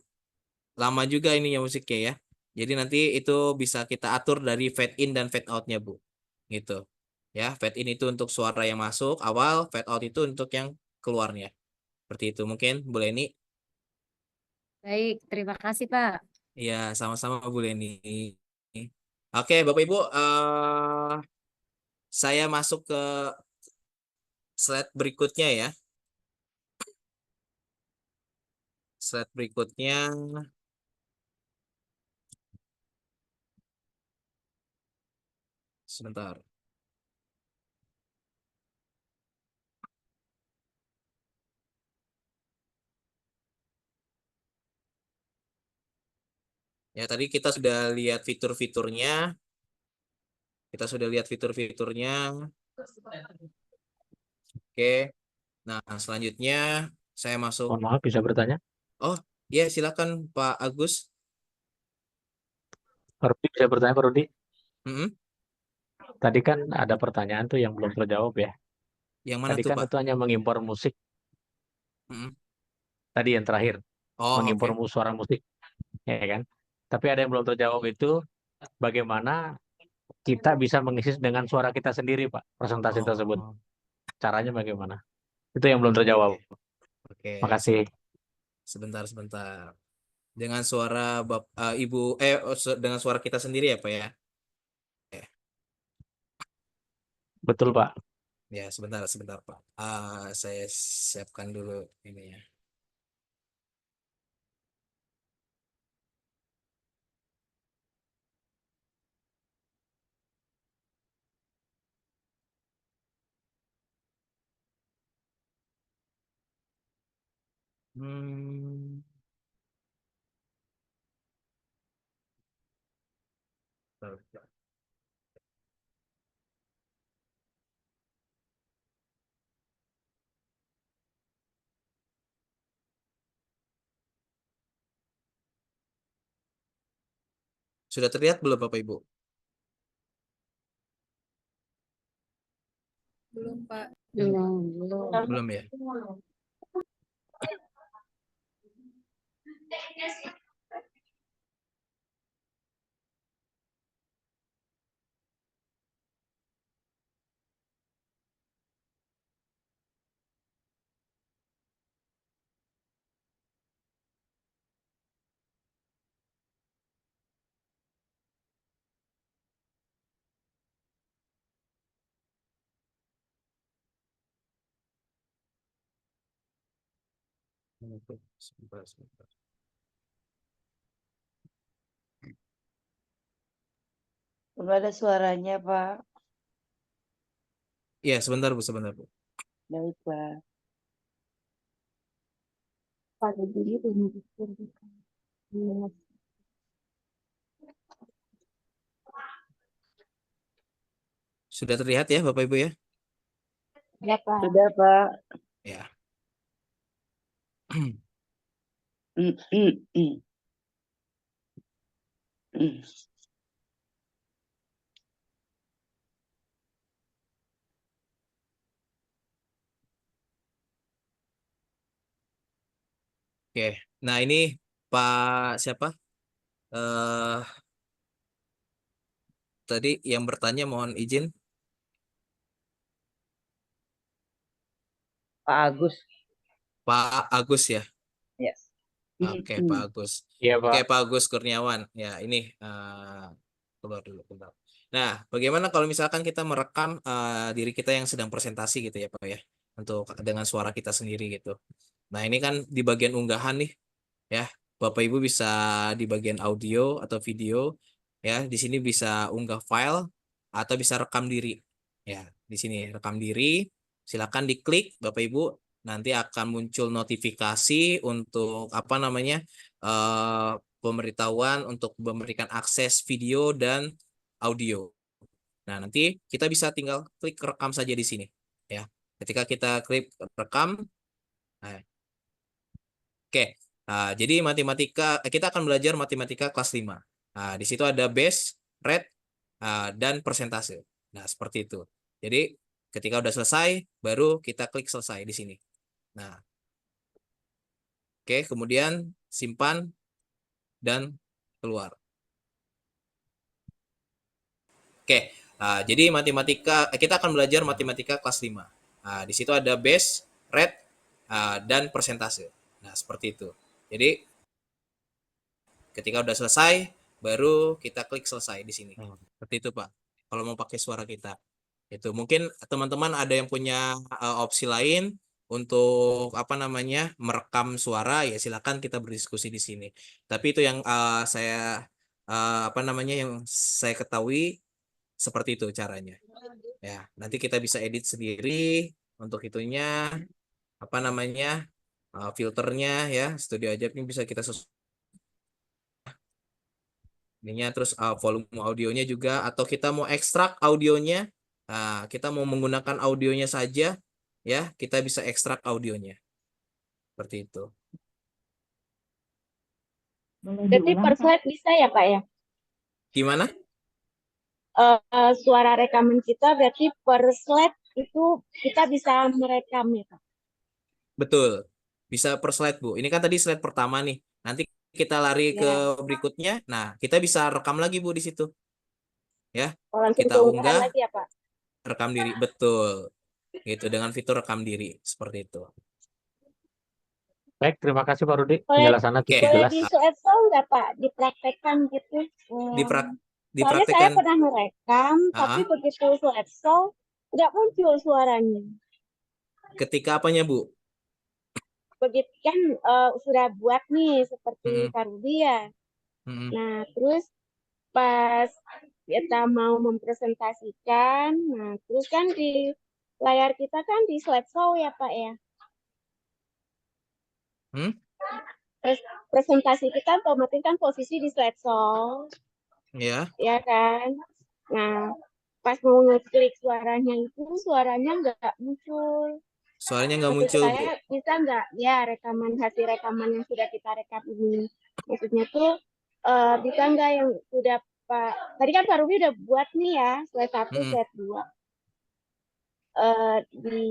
lama juga ini ya musiknya ya. Jadi nanti itu bisa kita atur dari fade in dan fade out-nya Bu. Gitu. Ya, fade in itu untuk suara yang masuk awal, fade out itu untuk yang keluarnya. Seperti itu mungkin Bu Leni. Baik, terima kasih Pak. Iya, sama-sama Bu Leni. Oke, Bapak Ibu, saya masuk ke slide berikutnya ya. Slide berikutnya. Sebentar. Ya, tadi kita sudah lihat fitur-fiturnya. Kita sudah lihat fitur-fiturnya. Oke. Nah, selanjutnya saya masuk. Mohon maaf, bisa bertanya? Oh, ya silakan Pak Agus. Pak Rudi, bisa bertanya Pak Rudi? Mm-mm. Tadi kan ada pertanyaan tuh yang belum terjawab ya. Yang mana Tadi tuh kan Pak? itu hanya mengimpor musik. Mm-mm. Tadi yang terakhir, Oh, mengimpor oke. suara musik, ya kan? Tapi ada yang belum terjawab itu bagaimana kita bisa mengisi dengan suara kita sendiri, Pak, presentasi tersebut. Oh, Caranya bagaimana? Itu yang belum oke. terjawab. Oke, Makasih. sebentar. Dengan suara Ibu dengan suara kita sendiri ya, Pak ya. Betul, Pak. Ya, sebentar, Pak. Saya siapkan dulu ini ya. Hmm. Bentar. Sudah terlihat belum Bapak Ibu? Belum, Pak. Belum ya? Sebentar. Belum ada suaranya, Pak. Iya, sebentar Bu. Baik, Pak. Pada diri Sudah terlihat ya Bapak Ibu ya? Ya, Pak. Sudah, Pak. Ya. Oke. Nah, ini Pak siapa? Tadi yang bertanya mohon izin. Pak Agus. Pak Agus ya. Ya. Oke, Pak Agus. Iya, Oke, Pak. Pak Agus Kurniawan. Ya, ini keluar dulu bentar. Nah, bagaimana kalau misalkan kita merekam diri kita yang sedang presentasi gitu ya, Pak ya, untuk dengan suara kita sendiri gitu. Nah, ini kan di bagian unggahan nih, ya. Bapak Ibu bisa di bagian audio atau video, ya. Di sini bisa unggah file atau bisa rekam diri. Ya, di sini rekam diri. Silakan diklik Bapak Ibu, nanti akan muncul notifikasi untuk apa namanya? Pemberitahuan untuk memberikan akses video dan audio. Nah, nanti kita bisa tinggal klik rekam saja di sini, ya. Ketika kita klik rekam, nah, oke. Nah, jadi kita akan belajar matematika kelas 5. Nah, di situ ada base, rate, dan persentase. Nah, seperti itu. Jadi, ketika udah selesai, baru kita klik selesai di sini. Nah, oke, kemudian simpan dan keluar. Oke. Jadi kita akan belajar matematika kelas 5. Nah, di situ ada base, rate, dan persentase. Nah, seperti itu. Jadi, ketika udah selesai, baru kita klik selesai di sini. Seperti itu, Pak. Kalau mau pakai suara kita. Itu mungkin teman-teman ada yang punya opsi lain untuk apa namanya? Merekam suara, ya silakan kita berdiskusi di sini. Tapi itu yang saya apa namanya yang saya ketahui seperti itu caranya. Ya, nanti kita bisa edit sendiri untuk itunya apa namanya? Filternya ya, Studio Ajaib ini bisa kita ininya terus volume audionya juga, atau kita mau ekstrak audionya, kita mau menggunakan audionya saja, ya kita bisa ekstrak audionya seperti itu. Berarti per slide bisa ya Pak ya? Gimana? Suara rekaman kita berarti per slide itu kita bisa merekam ya Pak? Betul, bisa per slide Bu. Ini kan tadi slide pertama nih, nanti kita lari ke berikutnya. Nah, kita bisa rekam lagi Bu di situ. Ya, kita unggah lagi ya Pak? rekam diri, betul. Gitu dengan fitur rekam diri seperti itu. Baik, terima kasih Pak Rudi. Penjelasannya cukup Boleh jelas. di SO nggak Pak? Dipraktekkan gitu. Soalnya saya Dipraktekkan. pernah merekam, tapi begitu SO nggak muncul suaranya. Ketika apanya Bu? Begitu kan sudah buat nih seperti Pak Rudi ya. Nah, terus pas kita mau mempresentasikan, nah terus kan di layar kita kan di slideshow ya Pak ya. Presentasi kita otomatis kan posisi di slideshow. Ya. Ya kan. Nah, pas mau ngeklik suaranya itu suaranya nggak muncul. Suaranya nggak Maksud muncul, saya Bu. bisa nggak ya hasil rekaman yang sudah kita rekam ini. Maksudnya tuh bisa nggak yang sudah Pak, tadi kan Pak Ruby udah buat nih ya, slide 1, slide 2. Di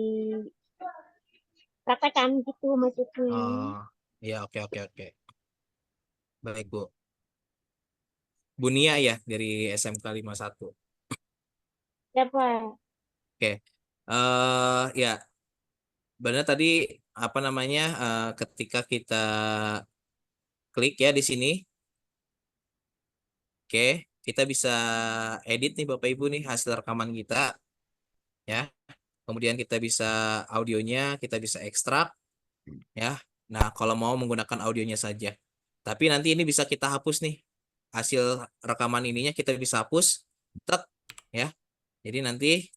praktekan gitu maksudnya. Oh, ya oke. Baik, Bu. Bu Nia ya dari SMK 51. Ya, Pak. Oke. Ya. Benar tadi apa namanya? Ketika kita klik ya di sini. Oke, kita bisa edit nih Bapak Ibu nih hasil rekaman kita. Ya. Kemudian kita bisa audionya, kita bisa ekstrak. Ya. Nah, kalau mau menggunakan audionya saja. Tapi nanti ini bisa kita hapus nih. Hasil rekaman ininya kita bisa hapus. Ya. Jadi nanti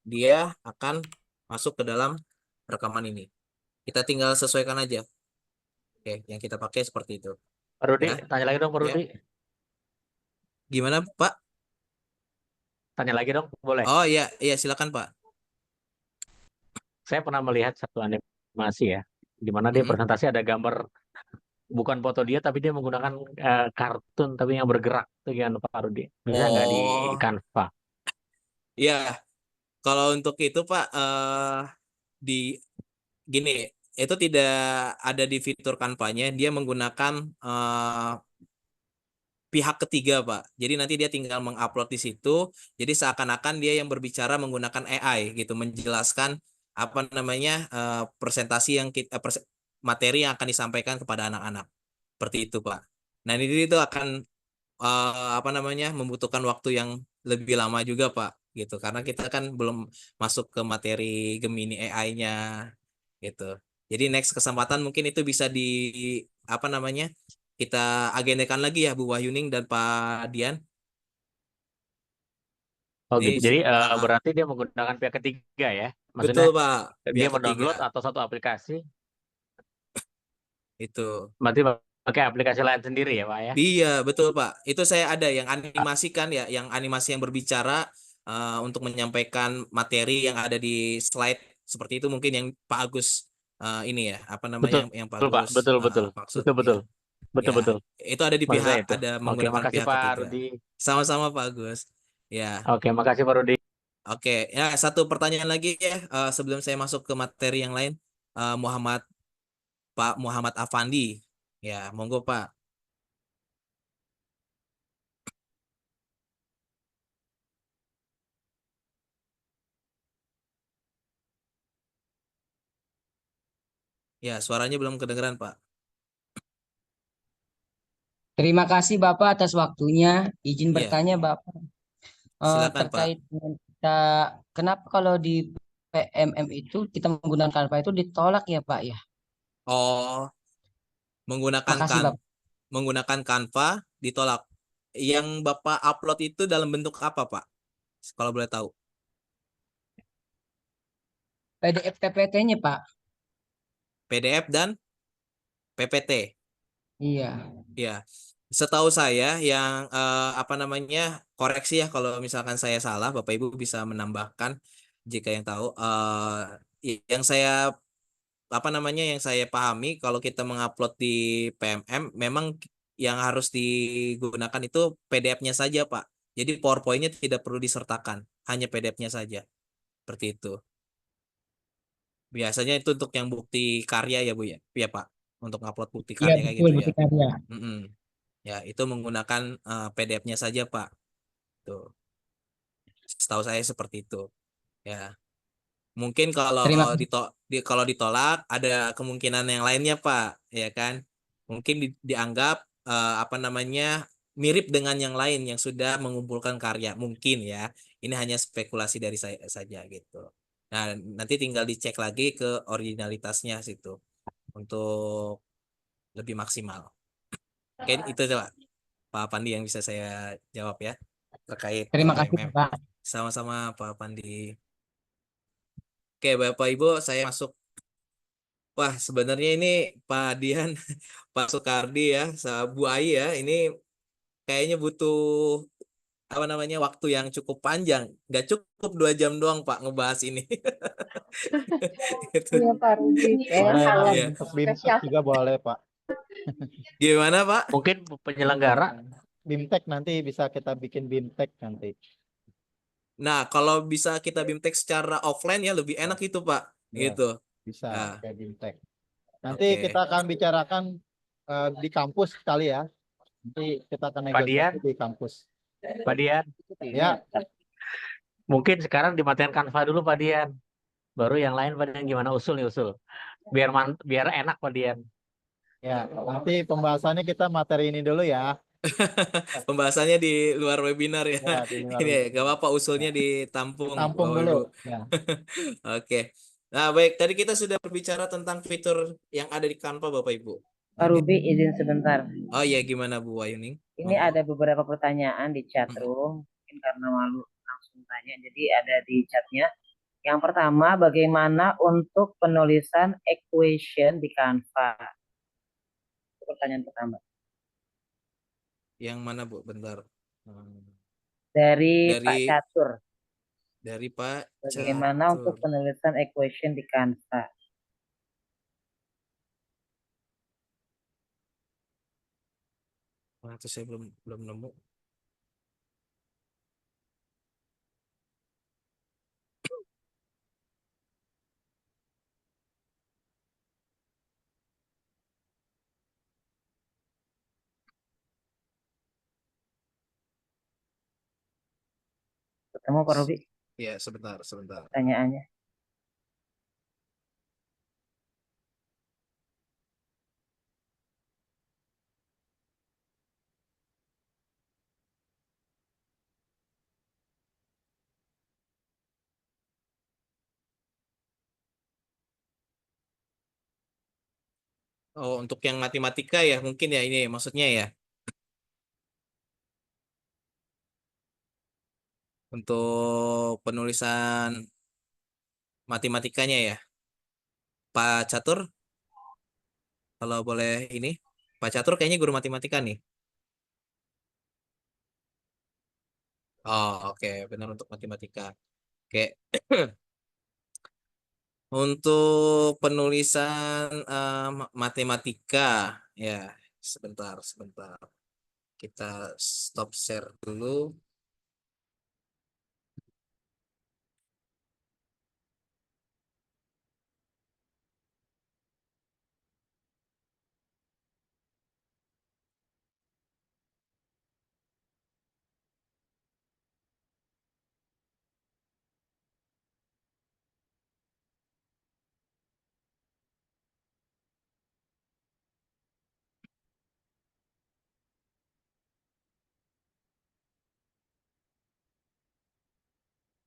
dia akan masuk ke dalam rekaman ini. Kita tinggal sesuaikan aja. Oke, yang kita pakai seperti itu. Pak Rudi, tanya lagi dong Pak Rudi. Gimana Pak? Tanya lagi dong, boleh? Oh iya silakan Pak. Saya pernah melihat satu animasi ya, di mana dia presentasi ada gambar bukan foto dia, tapi dia menggunakan kartun tapi yang bergerak itu gimana Pak Rudi? Bisa nggak di Canva? Iya, kalau untuk itu Pak di gini itu tidak ada di fitur Canva-nya, dia menggunakan pihak ketiga Pak. Jadi nanti dia tinggal mengupload di situ. Jadi seakan-akan dia yang berbicara menggunakan AI gitu, menjelaskan apa namanya presentasi yang materi yang akan disampaikan kepada anak-anak. Seperti itu Pak. Nah ini itu akan apa namanya membutuhkan waktu yang lebih lama juga Pak gitu karena kita kan belum masuk ke materi Gemini AI-nya gitu. Jadi next kesempatan mungkin itu bisa di apa namanya kita agendakan lagi ya Bu Wahyuning dan Pak Dian. Oh Ini gitu. Jadi ah, berarti dia menggunakan pihak ketiga ya? betul Maksudnya Pak, dia pihak mendownload ketiga atau satu aplikasi, itu. berarti pakai aplikasi lain sendiri ya Pak ya? Iya, betul Pak. Itu saya ada yang animasikan ya, yang animasi yang berbicara untuk menyampaikan materi yang ada di slide seperti itu mungkin yang Pak Agus ini ya, apa namanya Betul, yang Pak Pak. Agus Betul, betul. maksud Betul, ya. betul. Betul, Ya, betul. itu ada di Maksud pihak saya itu. ada Oke, menggunakan makasih pihak Pak ketiga. Rudi. Sama-sama Pak Agus. Ya, Oke, makasih Pak Rudi. oke. Ya, satu pertanyaan lagi ya sebelum saya masuk ke materi yang lain. Pak Muhammad Afandi. Ya, monggo Pak. Ya, suaranya belum kedengeran Pak. Terima kasih Bapak atas waktunya. Izin Ya, bertanya Bapak silakan Pak. terkait dengan kita, kenapa kalau di PMM itu kita menggunakan Canva itu ditolak ya Pak ya? Oh, menggunakan Makasih Bapak. menggunakan Canva ditolak. Yang Bapak upload itu dalam bentuk apa, Pak? Kalau boleh tahu. PDF PPT-nya Pak. PDF dan PPT. Iya. Ya. Setahu saya yang apa namanya? Koreksi ya kalau misalkan saya salah, Bapak Ibu bisa menambahkan jika yang tahu yang saya apa namanya yang saya pahami kalau kita mengupload di PMM memang yang harus digunakan itu PDF-nya saja, Pak. Jadi PowerPoint-nya tidak perlu disertakan, hanya PDF-nya saja. Seperti itu. Biasanya itu untuk yang bukti karya ya, Bu ya. Iya, Pak. Untuk ngupload bukti Iya karya kayak betul gitu ya. betul karya. Mm-mm. Ya, itu menggunakan PDF-nya saja, Pak. Tuh. Setahu saya seperti itu. Ya. Mungkin kalau Terima kasih. kalau ditolak ada kemungkinan yang lainnya, Pak, ya kan? Mungkin dianggap apa namanya mirip dengan yang lain yang sudah mengumpulkan karya, mungkin ya. Ini hanya spekulasi dari saya saja gitu. Nah, nanti tinggal dicek lagi ke originalitasnya situ untuk lebih maksimal. Oke, itu coba Pak Pandi yang bisa saya jawab ya terkait Terima kasih PMM. Bapak. Sama-sama Pak Pandi. Oke, Bapak Ibu, saya masuk. Wah, sebenarnya ini Pak Dian, Pak Soekardi ya, Bu Ai ya, ini kayaknya butuh apa namanya waktu yang cukup panjang. Nggak cukup 2 jam doang Pak ngebahas ini. Gitu. Iya Pak Rudi, kayaknya Boleh sangat Iya. untuk BIMTEK spesial. juga boleh Pak. Gimana Pak? Mungkin penyelenggara. BIMTEK nanti bisa kita bikin BIMTEK nanti. Nah, kalau bisa kita BIMTEK secara offline ya lebih enak itu Pak. Ya, Gitu. bisa Nah, kayak BIMTEK. Nanti oke. kita akan bicarakan di kampus kali ya. Nanti kita akan Pak Dian, negosiasi di kampus. Pak Dian, Ya, mungkin sekarang dimatiin Canva dulu Pak Dian. Baru yang lain Pak Dian gimana usul nih usul. Biar enak Pak Dian. ya. Nanti pembahasannya kita materi ini dulu ya. Pembahasannya di luar webinar ya. Ya, di luar Ini ya, webinar. gak apa-apa usulnya ditampung Tampung Bapak dulu. Ibu. Ya. Oke. Nah, baik. Tadi kita sudah berbicara tentang fitur yang ada di Canva, Bapak Ibu. Pak Ruby izin sebentar. Oh iya, gimana Bu Wayuning? Ini Monggo. ada beberapa pertanyaan di chat room. Mungkin karena malu langsung tanya, jadi ada di chatnya. Yang pertama, bagaimana untuk penulisan equation di Canva? Itu pertanyaan pertama. Yang mana Bu? Bentar. Dari Pak Dari Catur. dari Pak Bagaimana untuk Catur. penulisan equation di Canva? Wah, itu saya belum nemu. Ketemu Pak Ruby Iya, sebentar. pertanyaannya? Oh, untuk yang matematika ya mungkin ya ini maksudnya ya. Untuk penulisan matematikanya ya. Pak Catur, kalau boleh ini. Pak Catur kayaknya guru matematika nih. Oh, oke, benar untuk matematika. Oke. Untuk penulisan matematika ya, sebentar. Kita stop share dulu.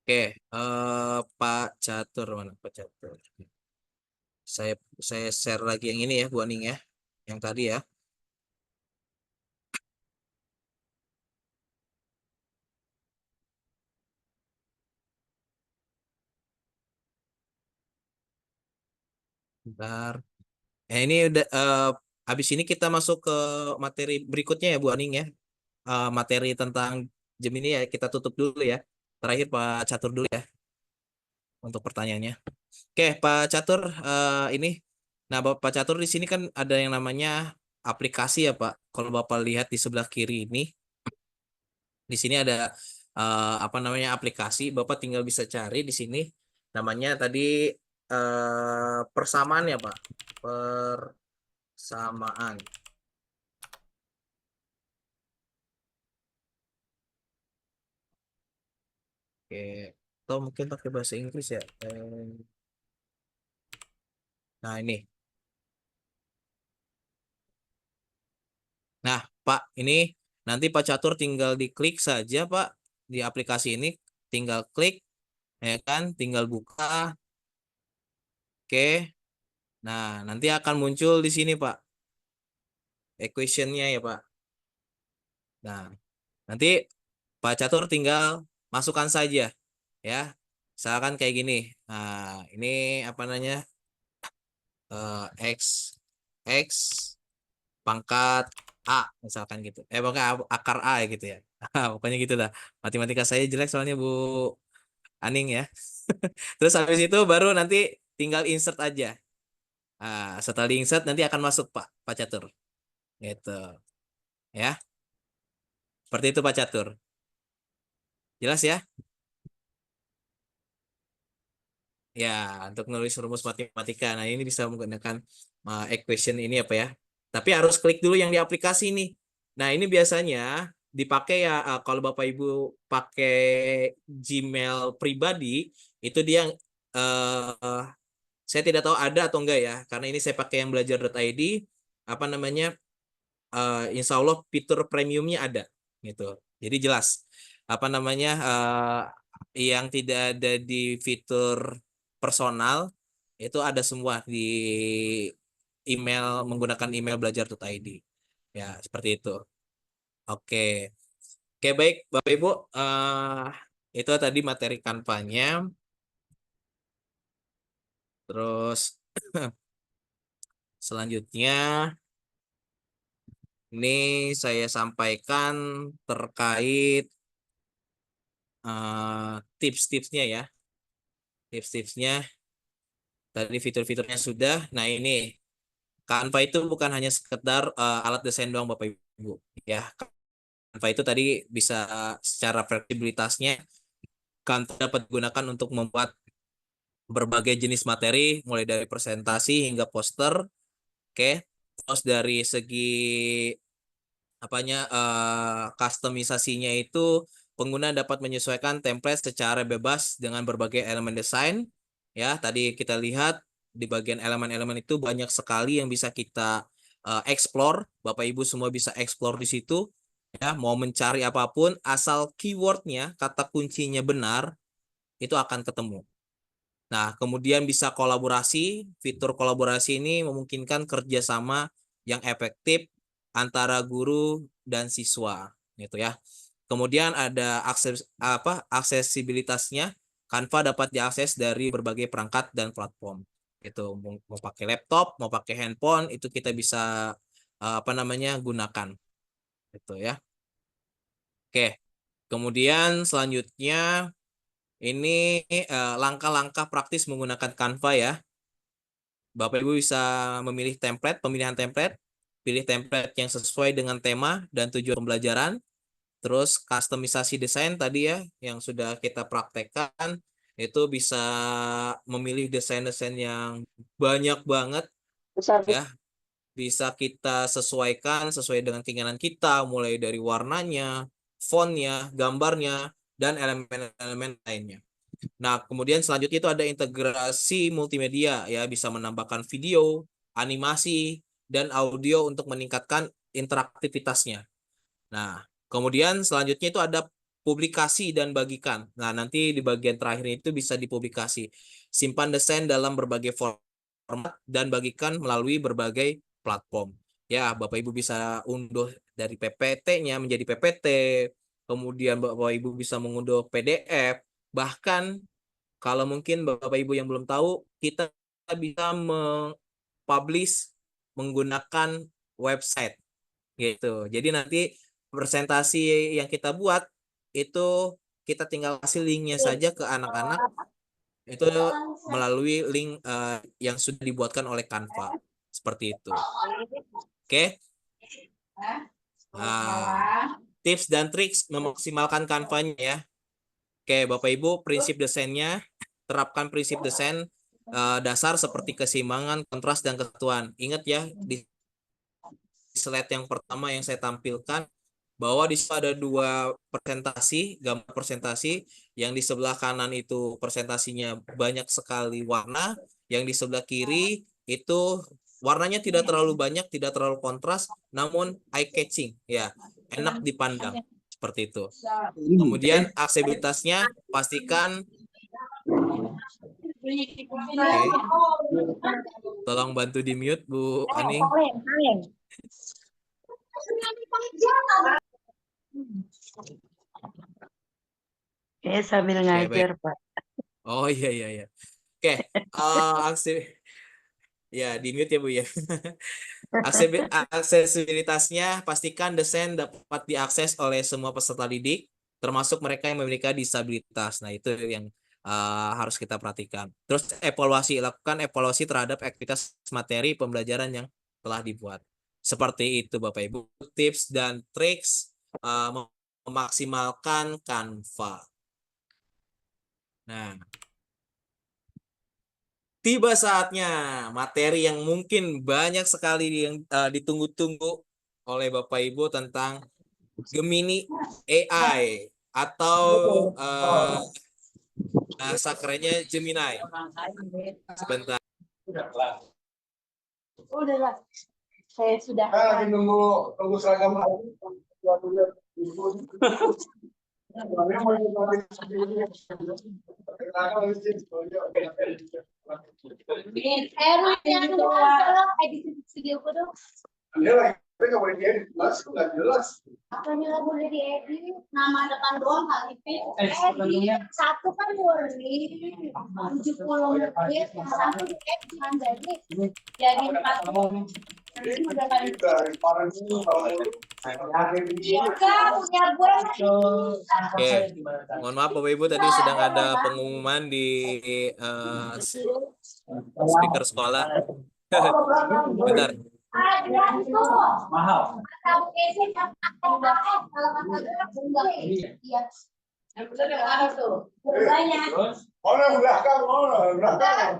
Oke, Pak Catur mana Pak Catur? Saya saya share lagi yang ini ya, Bu Aning ya, yang tadi ya. Bentar. Ini udah habis ini kita masuk ke materi berikutnya ya Bu Aning ya. Materi tentang Gemini ya kita tutup dulu ya. Terakhir Pak Catur dulu ya untuk pertanyaannya. Oke, Pak Catur ini. Nah, Pak Catur di sini kan ada yang namanya aplikasi ya, Pak. Kalau Bapak lihat di sebelah kiri ini, di sini ada apa namanya aplikasi. Bapak tinggal bisa cari di sini. Namanya tadi persamaan ya, Pak. Persamaan. Oke, atau mungkin pakai bahasa Inggris ya. Nah, ini. Nah, Pak, ini nanti Pak Catur tinggal diklik saja, Pak, di aplikasi ini. Tinggal klik, ya kan? Tinggal buka. Oke. Nah, nanti akan muncul di sini, Pak. Equation-nya ya, Pak. Nah, nanti Pak Catur tinggal masukkan saja, ya. Misalkan kayak gini. Nah, ini apa namanya? X X pangkat A misalkan gitu. Pokoknya akar A gitu ya. Pokoknya gitu dah. Matematika saya jelek soalnya Bu Aning ya. Terus habis itu baru nanti tinggal insert aja. Nah, setelah di insert nanti akan masuk Pak Catur. Gitu. Ya. Seperti itu Pak Catur. Jelas ya? Ya, untuk nulis rumus matematika. Nah, ini bisa menggunakan equation ini apa ya? Tapi harus klik dulu yang di aplikasi nih. Nah, ini biasanya dipakai ya kalau Bapak Ibu pakai Gmail pribadi, itu dia saya tidak tahu ada atau enggak ya, karena ini saya pakai yang belajar.id, apa namanya? Insya Allah fitur premiumnya ada gitu. Jadi jelas apa namanya yang tidak ada di fitur personal itu ada semua di email menggunakan email belajar.id. Ya, seperti itu. Oke. Oke, baik Bapak Ibu, itu tadi materi kampanye. Terus selanjutnya ini saya sampaikan terkait tips-tipsnya ya. Tips-tipsnya tadi fitur-fiturnya sudah. Nah, ini Canva itu bukan hanya sekedar alat desain doang Bapak Ibu ya. Canva itu tadi bisa secara fleksibilitasnya Canva dapat digunakan untuk membuat berbagai jenis materi mulai dari presentasi hingga poster. Oke. Terus dari segi apanya customisasinya itu pengguna dapat menyesuaikan template secara bebas dengan berbagai elemen desain. Ya, tadi kita lihat di bagian elemen-elemen itu banyak sekali yang bisa kita explore. Bapak Ibu semua bisa explore di situ. Ya, mau mencari apapun asal keywordnya, kata kuncinya benar, itu akan ketemu. Nah, kemudian bisa kolaborasi. Fitur kolaborasi ini memungkinkan kerjasama yang efektif antara guru dan siswa, gitu ya. Kemudian ada aksesibilitasnya. Canva dapat diakses dari berbagai perangkat dan platform. Itu mau pakai laptop, mau pakai handphone, itu kita bisa gunakan. Gitu ya. Oke. Kemudian selanjutnya ini langkah-langkah praktis menggunakan Canva ya. Bapak Ibu bisa memilih pemilihan template, pilih template yang sesuai dengan tema dan tujuan pembelajaran. Terus kustomisasi desain tadi ya yang sudah kita praktekkan, itu bisa memilih desain-desain yang banyak banget ya. Bisa kita sesuaikan sesuai dengan keinginan kita, mulai dari warnanya, fontnya, gambarnya, dan elemen-elemen lainnya. Nah, kemudian selanjutnya itu ada integrasi multimedia ya, bisa menambahkan video, animasi, dan audio untuk meningkatkan interaktivitasnya. Nah, kemudian selanjutnya itu ada publikasi dan bagikan. Nah, nanti di bagian terakhir itu bisa dipublikasi. Simpan desain dalam berbagai format dan bagikan melalui berbagai platform. Ya, Bapak Ibu bisa unduh dari PPT-nya menjadi PPT, kemudian Bapak Ibu bisa mengunduh PDF, bahkan kalau mungkin Bapak Ibu yang belum tahu, kita bisa publish menggunakan website gitu. Jadi nanti presentasi yang kita buat itu kita tinggal kasih linknya saja ke anak-anak itu melalui link yang sudah dibuatkan oleh Canva seperti itu. Oke. Nah, tips dan triks memaksimalkan Canva-nya ya. Oke, Bapak Ibu, prinsip desainnya terapkan prinsip desain dasar seperti keseimbangan, kontras, dan kesatuan. Ingat ya, di slide yang pertama yang saya tampilkan, bahwa di situ ada dua presentasi, gambar presentasi, yang di sebelah kanan itu presentasinya banyak sekali warna, yang di sebelah kiri itu warnanya tidak terlalu banyak, tidak terlalu kontras, namun eye catching, ya, enak dipandang, seperti itu. Kemudian aksesibilitasnya pastikan. Oke. Tolong bantu di mute Bu Aning. Sambil ngajar, baik. Pak. Oh iya. Oke, ya di mute ya Bu ya. Aksesibilitasnya pastikan desain dapat diakses oleh semua peserta didik, termasuk mereka yang memiliki disabilitas. Nah, itu yang harus kita perhatikan. Terus lakukan evaluasi terhadap aktivitas materi pembelajaran yang telah dibuat. Seperti itu Bapak Ibu, tips dan triks memaksimalkan Canva. Nah, tiba saatnya materi yang mungkin banyak sekali yang ditunggu-tunggu oleh Bapak Ibu tentang Gemini AI atau bahasa kerennya Gemini. Sebentar. Udah lah. Saya sudah. Lagi nunggu seragam lagi. Tapi nggak boleh diedit, nggak jelas. Apanya nggak boleh diedit? Nama depan doang kali edit. Satu kan murni 70 menit, yang satu diedit kan jadi 40. Oke, mohon maaf Bapak Ibu tadi sedang ada pengumuman di speaker sekolah. Bentar. Mahal. Orang belakang, belakang.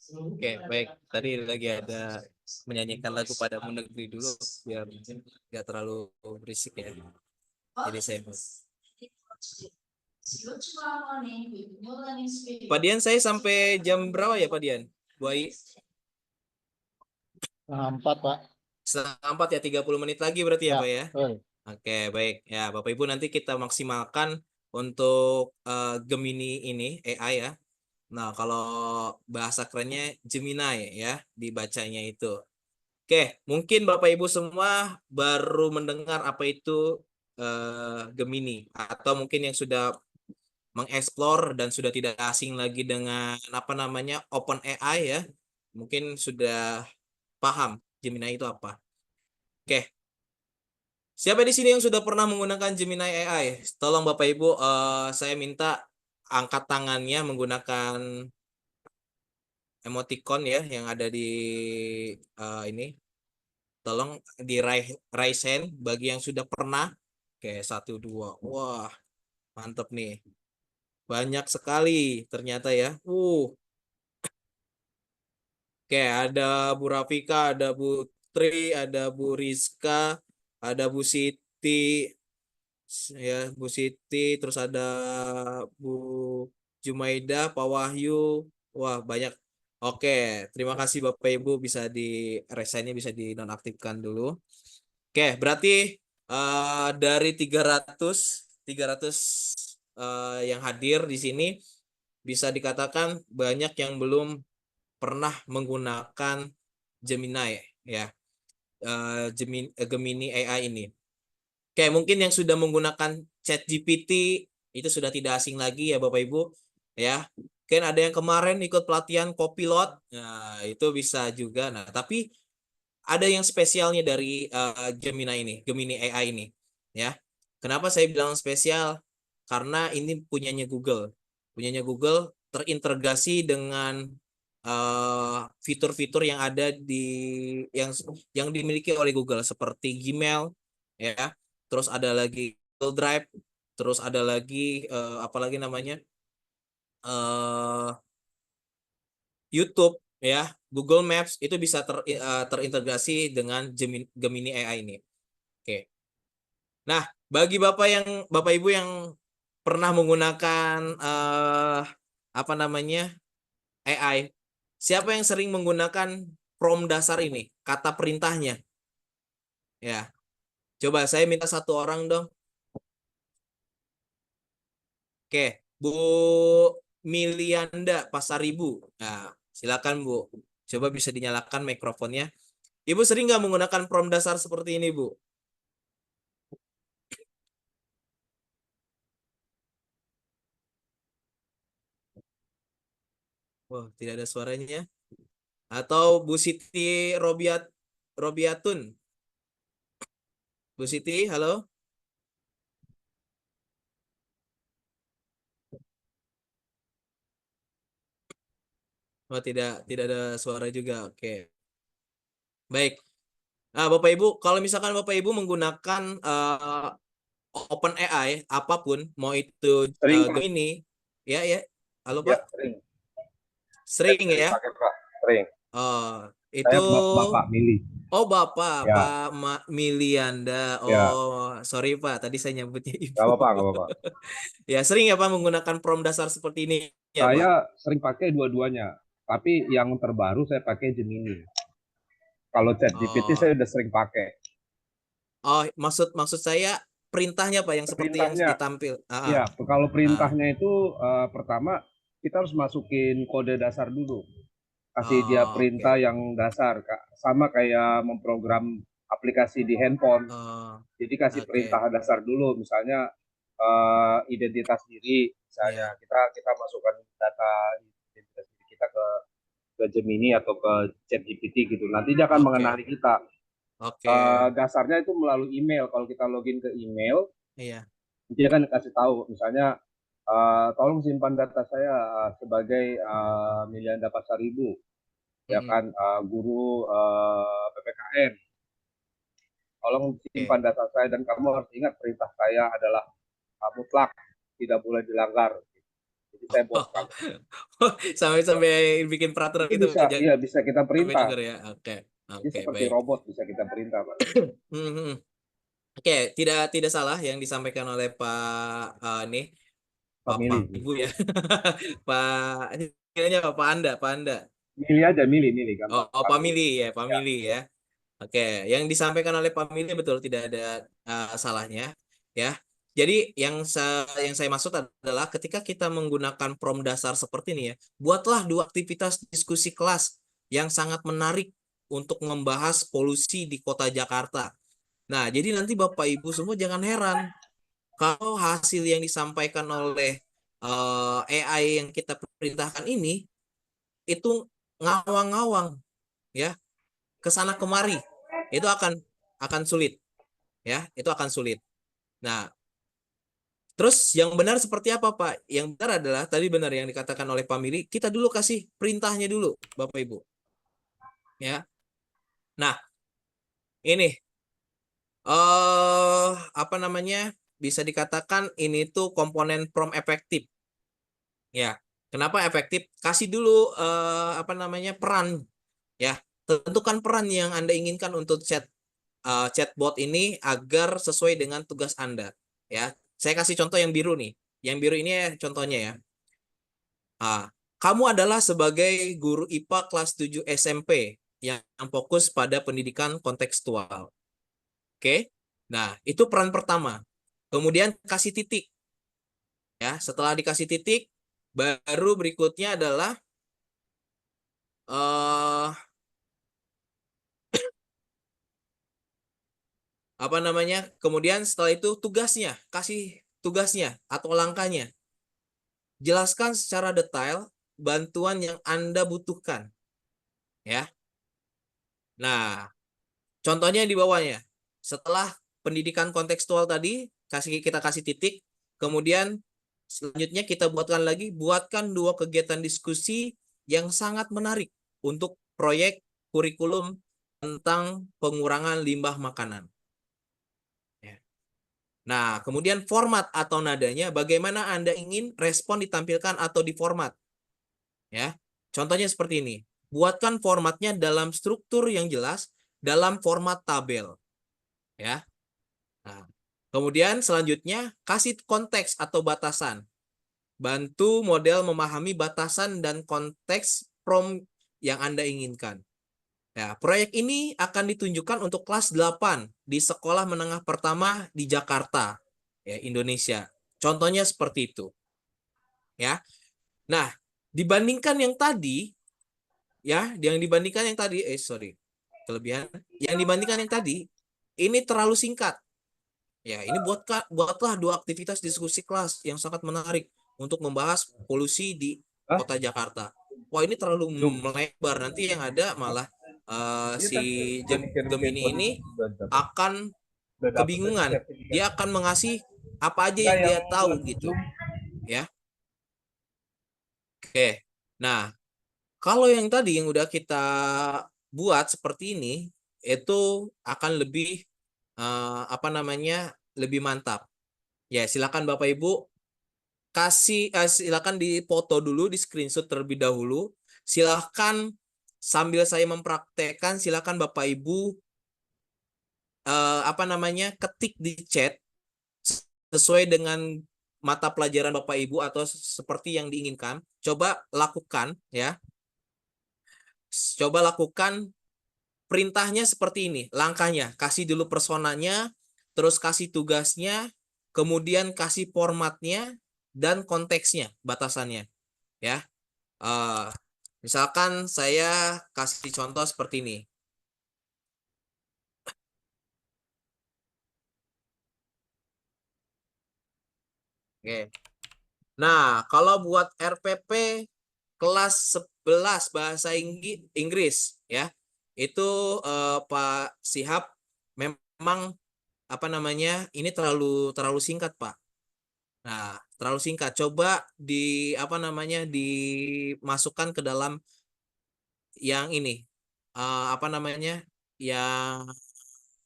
Oke, baik. Tadi lagi ada menyanyikan lagu Padamu Negeri dulu biar nggak terlalu berisik ya. Jadi saya Pak Dian, saya sampai jam berapa ya Pak Dian? Bu Ai? 4, Pak. Setengah 4 ya, 30 menit lagi berarti ya Ya, Pak ya? betul. Oke, baik. Ya, Bapak Ibu nanti kita maksimalkan untuk Gemini ini, AI ya. Nah, kalau bahasa kerennya Gemini ya, dibacanya itu. Oke, mungkin Bapak Ibu semua baru mendengar apa itu Gemini. Atau mungkin yang sudah mengeksplor dan sudah tidak asing lagi dengan apa namanya OpenAI ya. Mungkin sudah paham Gemini itu apa. Oke, siapa di sini yang sudah pernah menggunakan Gemini AI? Tolong Bapak Ibu, saya minta angkat tangannya menggunakan emoticon ya yang ada di ini. Tolong di raise hand bagi yang sudah pernah. Oke, 1, 2. Wah, mantap nih. Banyak sekali ternyata ya. Oke, ada Bu Rafika, ada Bu Tri, ada Bu Rizka, ada Bu Siti, ya Bu Siti, terus ada Bu Jumaida, Pak Wahyu. Wah, banyak. Oke, terima kasih Bapak Ibu, bisa di resign-nya bisa dinonaktifkan dulu. Oke, berarti dari 300 yang hadir di sini bisa dikatakan banyak yang belum pernah menggunakan Gemini ya. Gemini AI ini. Oke, mungkin yang sudah menggunakan ChatGPT itu sudah tidak asing lagi ya Bapak Ibu ya. Mungkin ada yang kemarin ikut pelatihan Copilot. Nah, itu bisa juga. Nah, tapi ada yang spesialnya dari Gemini ini, Gemini AI ini ya. Kenapa saya bilang spesial? Karena ini punyanya Google. Punyanya Google terintegrasi dengan fitur-fitur yang ada di yang dimiliki oleh Google seperti Gmail ya. Terus ada lagi Google Drive, terus ada lagi apalagi namanya? YouTube ya, Google Maps itu bisa terintegrasi dengan Gemini AI ini. Oke. Nah, bagi Bapak Ibu yang pernah menggunakan apa namanya AI, siapa yang sering menggunakan prompt dasar ini, kata perintahnya? Ya, coba saya minta 1 orang dong. Oke, Bu Milianda Pasaribu. Nah, silakan Bu. Coba bisa dinyalakan mikrofonnya. Ibu sering nggak menggunakan prompt dasar seperti ini, Bu? Wah, tidak ada suaranya. Atau Bu Siti Robiatun. Bu Siti, halo? Oh, tidak ada suara juga. Oke. Baik. Nah, Bapak Ibu, kalau misalkan Bapak Ibu menggunakan OpenAI apapun, mau itu Sering, Pak. Gemini, ya. Halo Ya, Pak. sering. Sering ya? Pakai, Pak. Sering. Oh, itu Saya Bapak Mili. Oh, Bapak, Ya. Pak Milianda. Ya. Oh, sorry Pak, tadi saya nyebutnya Ibu. Gak apa-apa, gak apa-apa. Ya, sering ya Pak menggunakan prompt dasar seperti ini ya, Pak? Saya sering pakai dua-duanya, tapi yang terbaru saya pakai Gemini. Kalau ChatGPT saya udah sering pakai. Oh, maksud saya perintahnya Pak yang seperti yang ditampil. Ya, kalau perintahnya itu pertama kita harus masukin kode dasar dulu. Kasih dia perintah yang dasar, sama kayak memprogram aplikasi di handphone. Jadi kasih perintah dasar dulu, misalnya identitas diri, misalnya kita masukkan data identitas diri kita ke Gemini atau ke ChatGPT gitu. Nanti dia akan mengenali kita. Dasarnya itu melalui email. Kalau kita login ke email, dia kan kasih tahu, misalnya tolong simpan data saya sebagai Milianda Pasaribu, ya kan, guru PPKN. Tolong simpan data saya dan kamu harus ingat perintah saya adalah mutlak, tidak boleh dilanggar. Jadi saya boskan. Sampai bikin peraturan Itu itu bisa, iya bisa kita sampai perintah. denger ya. Oke, Jadi oke, seperti baik. robot bisa kita perintah, Pak. Oke, tidak salah yang disampaikan oleh Pak nih Bapak Milih. Ibu ya. Pak ini Pak Anda, Pak Anda. Milih aja, milih gampang. Pak Mili ya, Pak Mili ya. Oke, yang disampaikan oleh Pak Mili betul, tidak ada salahnya ya. Jadi yang saya maksud adalah ketika kita menggunakan prom dasar seperti ini ya, buatlah 2 aktivitas diskusi kelas yang sangat menarik untuk membahas polusi di Kota Jakarta. Nah, jadi nanti Bapak Ibu semua jangan heran kalau hasil yang disampaikan oleh AI yang kita perintahkan ini itu ngawang-ngawang ya, ke sana kemari. Itu akan sulit ya, itu akan sulit. Nah, terus yang benar seperti apa, Pak? Yang benar adalah tadi benar yang dikatakan oleh Pak Mili, kita dulu kasih perintahnya dulu, Bapak Ibu. Ya. Nah, ini apa namanya? Bisa dikatakan ini tuh komponen prom efektif. Ya. Kenapa efektif? Kasih dulu apa namanya? Peran ya. Tentukan peran yang Anda inginkan untuk chatbot ini agar sesuai dengan tugas Anda ya. Saya kasih contoh yang biru nih. Yang biru ini contohnya ya. Kamu adalah sebagai guru IPA kelas 7 SMP yang fokus pada pendidikan kontekstual. Oke. Nah, itu peran pertama. Kemudian kasih titik. Ya, setelah dikasih titik, baru berikutnya adalah apa namanya? Kemudian setelah itu tugasnya, kasih tugasnya atau langkahnya. Jelaskan secara detail bantuan yang Anda butuhkan. Ya. Nah, contohnya di bawahnya. Setelah pendidikan kontekstual tadi, kita kasih titik, kemudian selanjutnya kita buatkan 2 kegiatan diskusi yang sangat menarik untuk proyek kurikulum tentang pengurangan limbah makanan. Nah, kemudian format atau nadanya, bagaimana Anda ingin respon ditampilkan atau diformat. Ya, contohnya seperti ini. Buatkan formatnya dalam struktur yang jelas, dalam format tabel. Ya. Nah, kemudian selanjutnya, kasih konteks atau batasan. Bantu model memahami batasan dan konteks prom yang Anda inginkan. Ya, proyek ini akan ditunjukkan untuk kelas 8 di sekolah menengah pertama di Jakarta, ya, Indonesia. Contohnya seperti itu. Ya. Nah, dibandingkan yang tadi, ya, kelebihan. Yang dibandingkan yang tadi, ini terlalu singkat. Ya, ini buatlah 2 aktivitas diskusi kelas yang sangat menarik untuk membahas polusi di Kota Jakarta. Wah, ini terlalu melebar. Nanti yang ada malah si Gemini ini akan kebingungan. Dia akan mengasih apa aja yang dia tahu gitu. Ya. Oke. Nah, kalau yang tadi yang udah kita buat seperti ini, itu akan lebih apa namanya? Lebih mantap. Ya, silakan Bapak Ibu silakan dipoto dulu, di screenshot terlebih dahulu. Silakan sambil saya mempraktekkan, silakan Bapak Ibu apa namanya? Ketik di chat sesuai dengan mata pelajaran Bapak Ibu atau seperti yang diinginkan. Coba lakukan ya. Coba lakukan perintahnya seperti ini, langkahnya. Kasih dulu personanya, terus kasih tugasnya, kemudian kasih formatnya dan konteksnya, batasannya. Ya, misalkan saya kasih contoh seperti ini. Oke. Nah, kalau buat RPP kelas 11 bahasa Inggris ya, itu Pak Sihab memang apa namanya? Ini terlalu singkat, Pak. Nah, terlalu singkat. Coba apa namanya? Dimasukkan ke dalam yang ini. Apa namanya? Yang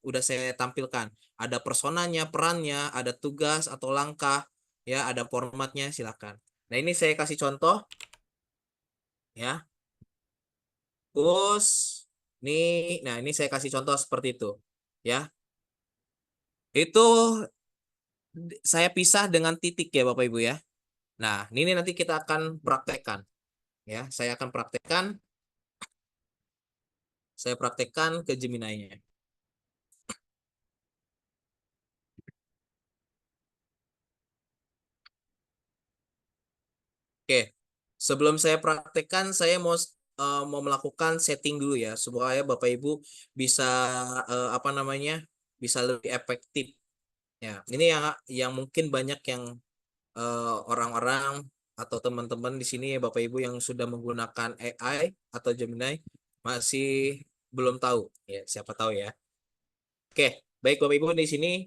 udah saya tampilkan. Ada personanya, perannya, ada tugas atau langkah, ya, ada formatnya, silakan. Nah, ini saya kasih contoh ya. Terus nah ini saya kasih contoh seperti itu ya. Itu saya pisah dengan titik ya Bapak Ibu ya. Nah, ini nanti kita akan praktekkan ya. Saya praktekkan ke Gemini-nya. Oke, sebelum saya praktekkan, saya mau melakukan setting dulu ya, supaya Bapak Ibu bisa apa namanya, bisa lebih efektif. Ya, ini yang mungkin banyak yang orang-orang atau teman-teman di sini ya Bapak Ibu yang sudah menggunakan AI atau Gemini masih belum tahu. Ya, siapa tahu ya. Oke, baik Bapak Ibu di sini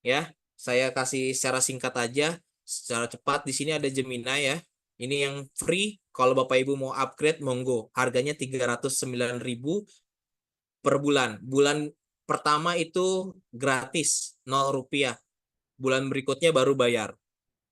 ya, saya kasih secara singkat aja, secara cepat. Di sini ada Gemini ya. Ini yang free. Kalau Bapak Ibu mau upgrade, monggo. Harganya 309.000 per bulan. Bulan pertama itu gratis, 0 rupiah. Bulan berikutnya baru bayar.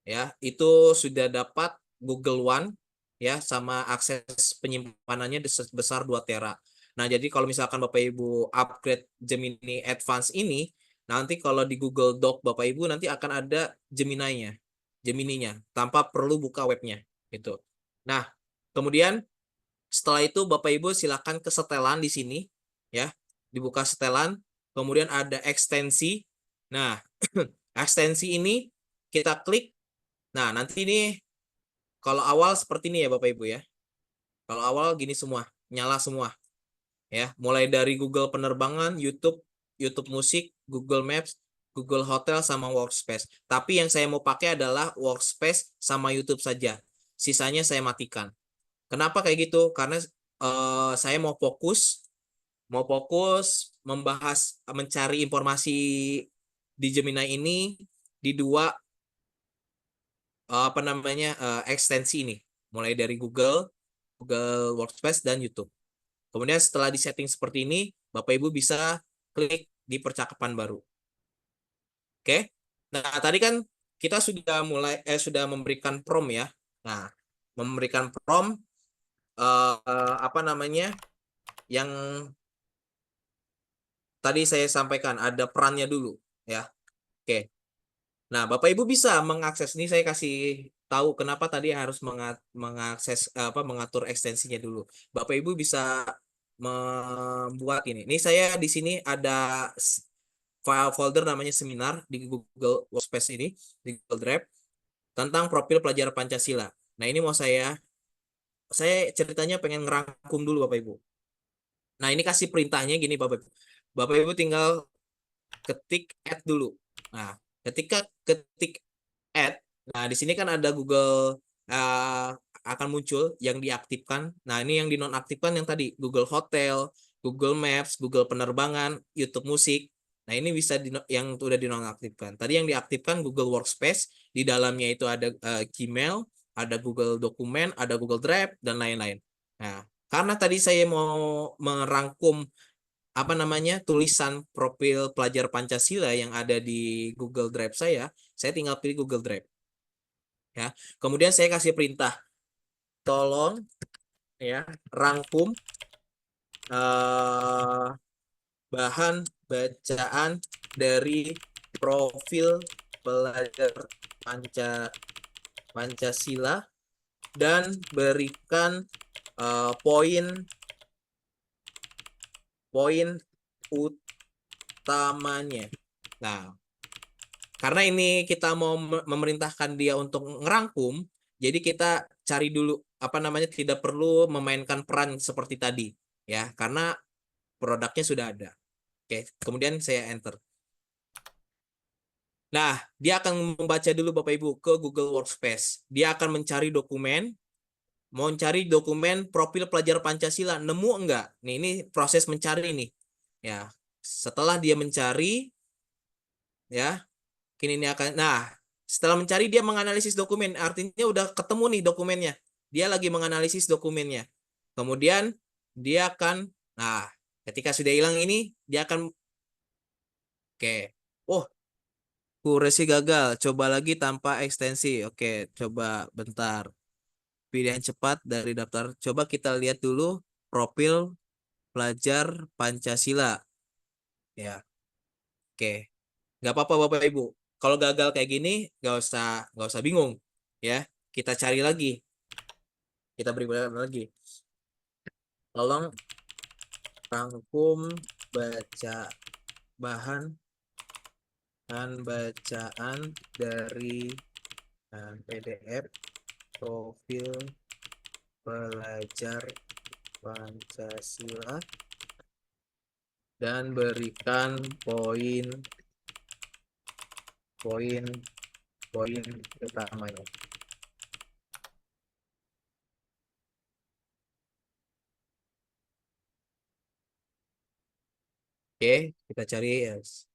Ya, itu sudah dapat Google One ya, sama akses penyimpanannya sebesar 2 tera. Nah, jadi kalau misalkan Bapak Ibu upgrade Gemini Advance ini, nanti kalau di Google Doc Bapak Ibu nanti akan ada Gemininya tanpa perlu buka webnya gitu. Nah, kemudian setelah itu Bapak Ibu silakan ke setelan di sini ya. Dibuka setelan, kemudian ada ekstensi. Nah, ekstensi ini kita klik. Nah, nanti ini kalau awal seperti ini ya Bapak Ibu ya. Kalau awal gini semua, nyala semua. Ya, mulai dari Google Penerbangan, YouTube Musik, Google Maps, Google Hotel sama Workspace. Tapi yang saya mau pakai adalah Workspace sama YouTube saja. Sisanya saya matikan. Kenapa kayak gitu? Karena saya mau fokus mencari informasi di Gemini ini di dua ekstensi ini, mulai dari Google Workspace dan YouTube. Kemudian setelah di setting seperti ini, Bapak Ibu bisa klik di percakapan baru. Oke. Nah, tadi kan kita sudah memberikan prompt ya. Nah, memberikan prompt yang tadi saya sampaikan, ada perannya dulu ya. Oke. Nah, Bapak Ibu bisa mengakses ini, saya kasih tahu kenapa tadi harus mengatur ekstensinya dulu. Bapak Ibu bisa membuat ini. Ini saya di sini ada file folder namanya seminar di Google Workspace ini, di Google Drive tentang profil pelajar Pancasila. Nah, ini mau saya ceritanya pengen ngerangkum dulu Bapak Ibu. Nah, ini kasih perintahnya gini Bapak Ibu. Bapak Ibu tinggal ketik add dulu. Nah, ketika ketik add, nah di sini kan ada Google akan muncul yang diaktifkan. Nah, ini yang dinonaktifkan yang tadi Google Hotel, Google Maps, Google Penerbangan, YouTube Musik. Nah, ini bisa yang sudah dinonaktifkan. Tadi yang diaktifkan Google Workspace, di dalamnya itu ada Gmail, ada Google Dokumen, ada Google Drive dan lain-lain. Nah, karena tadi saya mau merangkum tulisan profil pelajar Pancasila yang ada di Google Drive saya tinggal pilih Google Drive. Ya. Kemudian saya kasih perintah, tolong ya rangkum bahan bacaan dari profil pelajar Pancasila dan berikan poin utamanya. Nah, karena ini kita mau memerintahkan dia untuk ngerangkum, jadi kita cari dulu tidak perlu memainkan peran seperti tadi ya, karena produknya sudah ada. Oke, kemudian saya enter. Nah, dia akan membaca dulu Bapak Ibu ke Google Workspace. Dia akan mencari dokumen, mau cari dokumen profil pelajar Pancasila, nemu enggak? Nih, ini proses mencari nih. Ya, setelah dia mencari, ya, ini akan. Nah, setelah mencari dia menganalisis dokumen, artinya udah ketemu nih dokumennya. Dia lagi menganalisis dokumennya. Kemudian dia akan, nah, ketika sudah hilang ini, dia akan, oke, oh, Kuresi gagal. Coba lagi tanpa ekstensi. Oke, coba bentar. Pilihan cepat dari daftar. Coba kita lihat dulu profil pelajar Pancasila. Ya, oke. Nggak apa-apa Bapak Ibu. Kalau gagal kayak gini, nggak usah bingung. Ya, kita cari lagi. Kita beri lagi. Tolong rangkum bahan bacaan dari PDF profil pelajar Pancasila dan berikan poin utamanya. Oke, kita cari yes.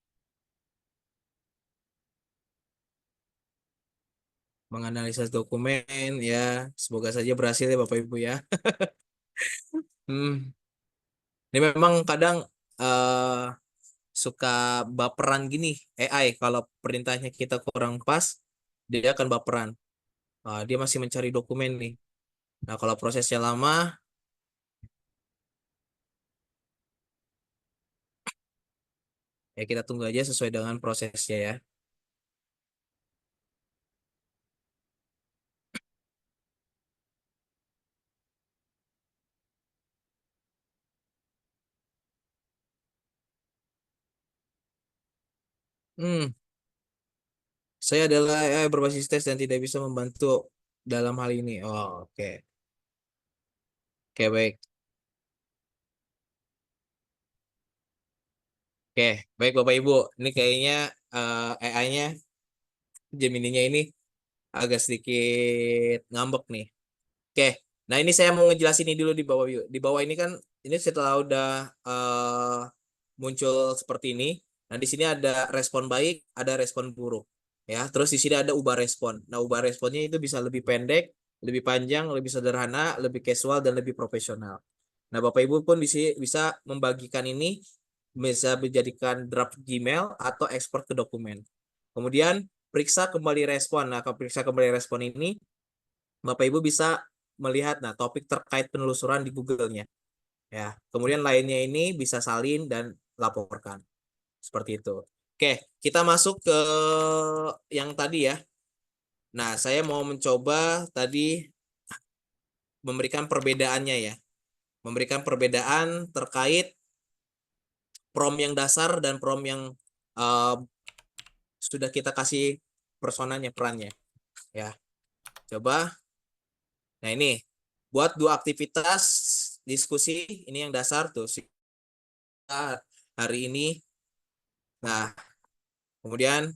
Menganalisis dokumen ya, semoga saja berhasil ya Bapak Ibu ya. Ini memang kadang suka baperan gini AI, kalau perintahnya kita kurang pas, dia akan baperan. Dia masih mencari dokumen nih. Nah, kalau prosesnya lama, ya kita tunggu aja sesuai dengan prosesnya ya. Saya adalah AI berbasis tes dan tidak bisa membantu dalam hal ini. Oh, oke. Oke, baik. Oke, baik Bapak Ibu. Ini kayaknya AI-nya, Gemini-nya ini agak sedikit ngambek nih. Oke, nah ini saya mau ngejelasin ini dulu di bawah yuk. Di bawah ini kan, ini setelah udah muncul seperti ini. Nah di sini ada respon baik, ada respon buruk, ya. Terus di sini ada ubah respon. Nah ubah responnya itu bisa lebih pendek, lebih panjang, lebih sederhana, lebih casual dan lebih profesional. Nah Bapak Ibu pun bisa membagikan ini, bisa menjadikan draft Gmail atau ekspor ke dokumen. Kemudian periksa kembali respon. Nah kalau periksa kembali respon ini, Bapak Ibu bisa melihat topik terkait penelusuran di Google-nya. Ya, kemudian lainnya ini bisa salin dan laporkan. Seperti itu. Oke, kita masuk ke yang tadi ya. Nah, saya mau mencoba tadi memberikan perbedaannya ya. Memberikan perbedaan terkait prompt yang dasar dan prompt yang sudah kita kasih personanya, perannya. Ya, coba. Nah, ini buat 2 aktivitas diskusi, ini yang dasar tuh hari ini. Nah, kemudian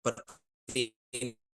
seperti ini.